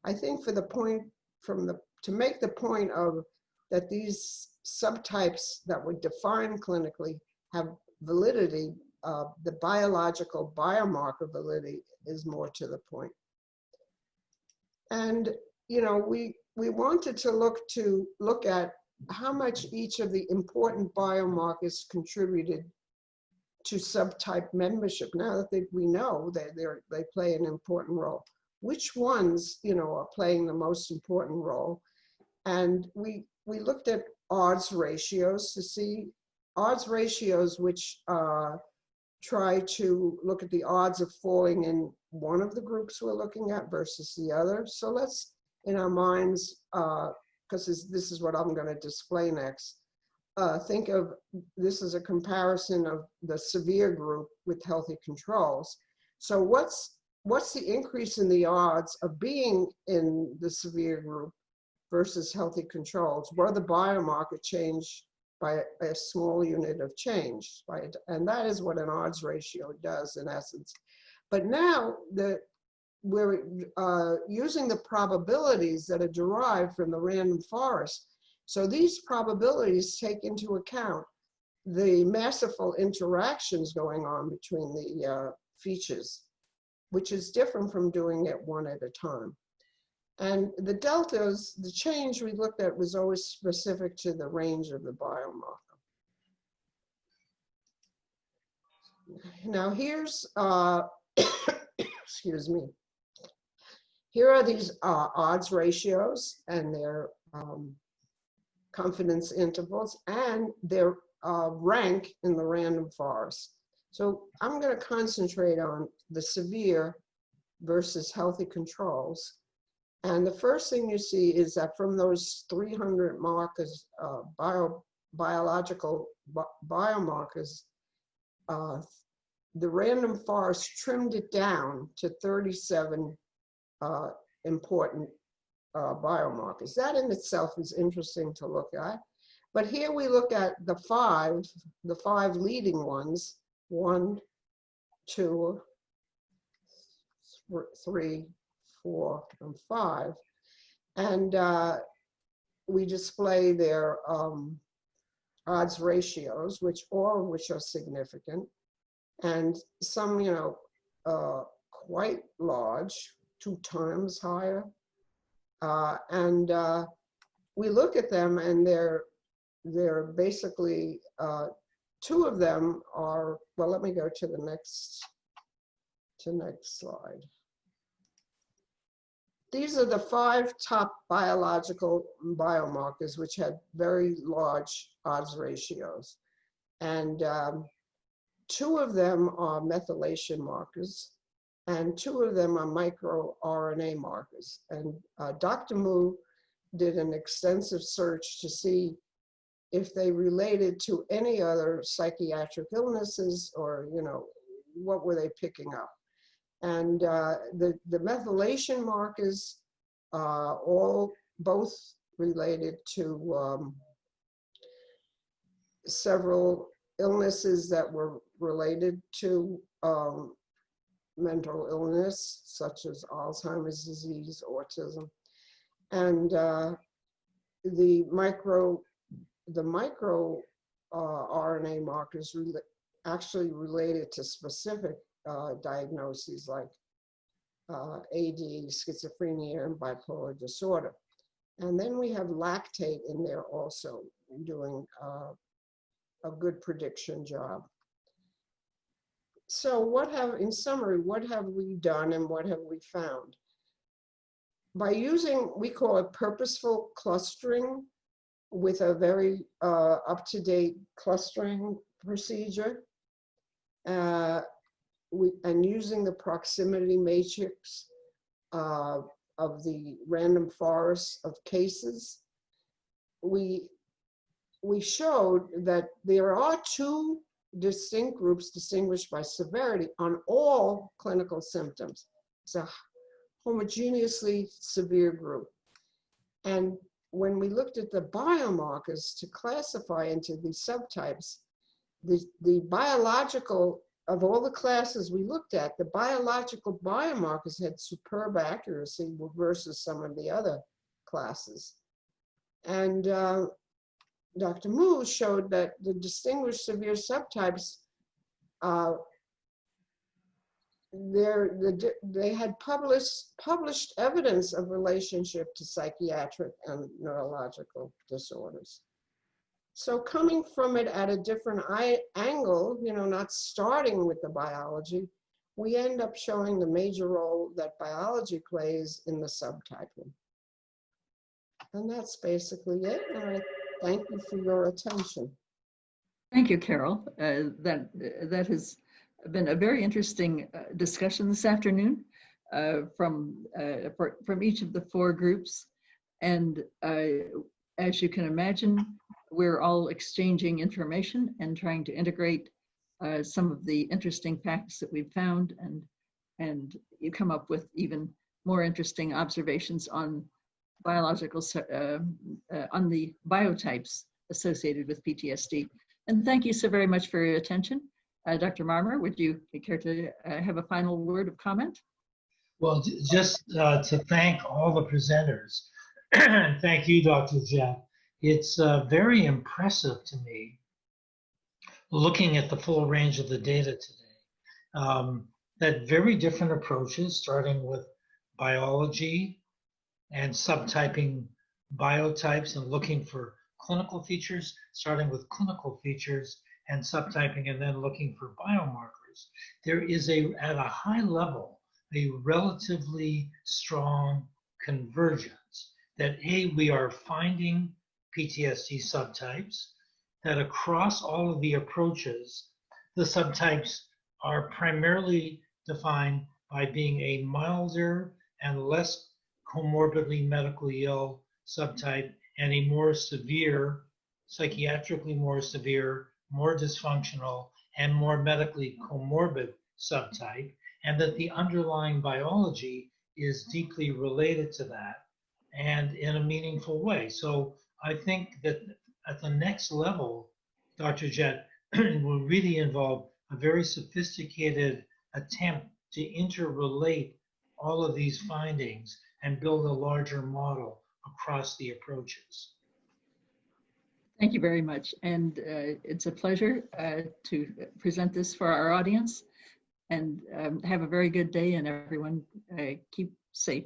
I think for the point to make the point of that these subtypes that were defined clinically have validity, the biological biomarker validity is more to the point. And you know, we wanted to look at how much each of the important biomarkers contributed to subtype membership. Now that we know that they play an important role, which ones, you know, are playing the most important role? And we looked at odds ratios to see odds ratios which try to look at the odds of falling in one of the groups we're looking at versus the other. So let's, in our minds, because this is what I'm going to display next, think of this as a comparison of the severe group with healthy controls. So what's the increase in the odds of being in the severe group versus healthy controls? What are the biomarker change by a small unit of change? And that is what an odds ratio does in essence. But now we're using the probabilities that are derived from the random forest. So these probabilities take into account the masterful interactions going on between the features, which is different from doing it one at a time. And the deltas, the change we looked at was always specific to the range of the biomarker. Now here's, excuse me. Here are these odds ratios and their confidence intervals and their rank in the random forest. So I'm going to concentrate on the severe versus healthy controls. And the first thing you see is that from those 300 markers, biological biomarkers, the random forest trimmed it down to 37 important biomarkers. That in itself is interesting to look at. But here we look at the five leading ones, 1, 2, 3, 4, and 5. And we display their odds ratios, all of which are significant, and some, quite large, 2 times higher. And we look at them, and they're basically 2 of them are, well, let me go to the next slide. These are the 5 top biological biomarkers which had very large odds ratios. And 2 of them are methylation markers, and 2 of them are microRNA markers. And Dr. Mu did an extensive search to see if they related to any other psychiatric illnesses, or, what were they picking up. And the methylation markers both related to several illnesses that were related to mental illness, such as Alzheimer's disease, autism. And the micro RNA markers actually related to specific diagnoses like AD, schizophrenia, and bipolar disorder. And then we have lactate in there also, doing a good prediction job. So in summary, what have we done and what have we found? By using, we call it purposeful clustering with a very up-to-date clustering procedure, and using the proximity matrix of the random forest of cases, we showed that there are 2 distinct groups distinguished by severity on all clinical symptoms. It's a homogeneously severe group. And when we looked at the biomarkers to classify into these subtypes, the biological, of all the classes we looked at, the biological biomarkers had superb accuracy versus some of the other classes. And Dr. Mu showed that the distinguished severe subtypes, they had published evidence of relationship to psychiatric and neurological disorders. So coming from it at a different angle, not starting with the biology, we end up showing the major role that biology plays in the subtyping. And that's basically it. And I thank you for your attention. Thank you, Carole. That has been a very interesting discussion this afternoon from each of the 4 groups. And as you can imagine, we're all exchanging information and trying to integrate some of the interesting facts that we've found, and you come up with even more interesting observations on biological, on the biotypes associated with PTSD. And thank you so very much for your attention. Dr. Marmer, would you care to have a final word of comment? Well, just to thank all the presenters, and thank you, Dr. Jeff. It's very impressive to me, looking at the full range of the data today, that very different approaches, starting with biology and subtyping biotypes and looking for clinical features, starting with clinical features and subtyping, and then looking for biomarkers. factors. There is at a high level, a relatively strong convergence that we are finding PTSD subtypes, that across all of the approaches, the subtypes are primarily defined by being a milder and less comorbidly medically ill subtype and a more severe, psychiatrically more severe, more dysfunctional, and more medically comorbid subtype, and that the underlying biology is deeply related to that and in a meaningful way. So I think that at the next level, Dr. Jett, will really involve a very sophisticated attempt to interrelate all of these findings and build a larger model across the approaches. Thank you very much. And it's a pleasure to present this for our audience. And have a very good day, and everyone keep safe.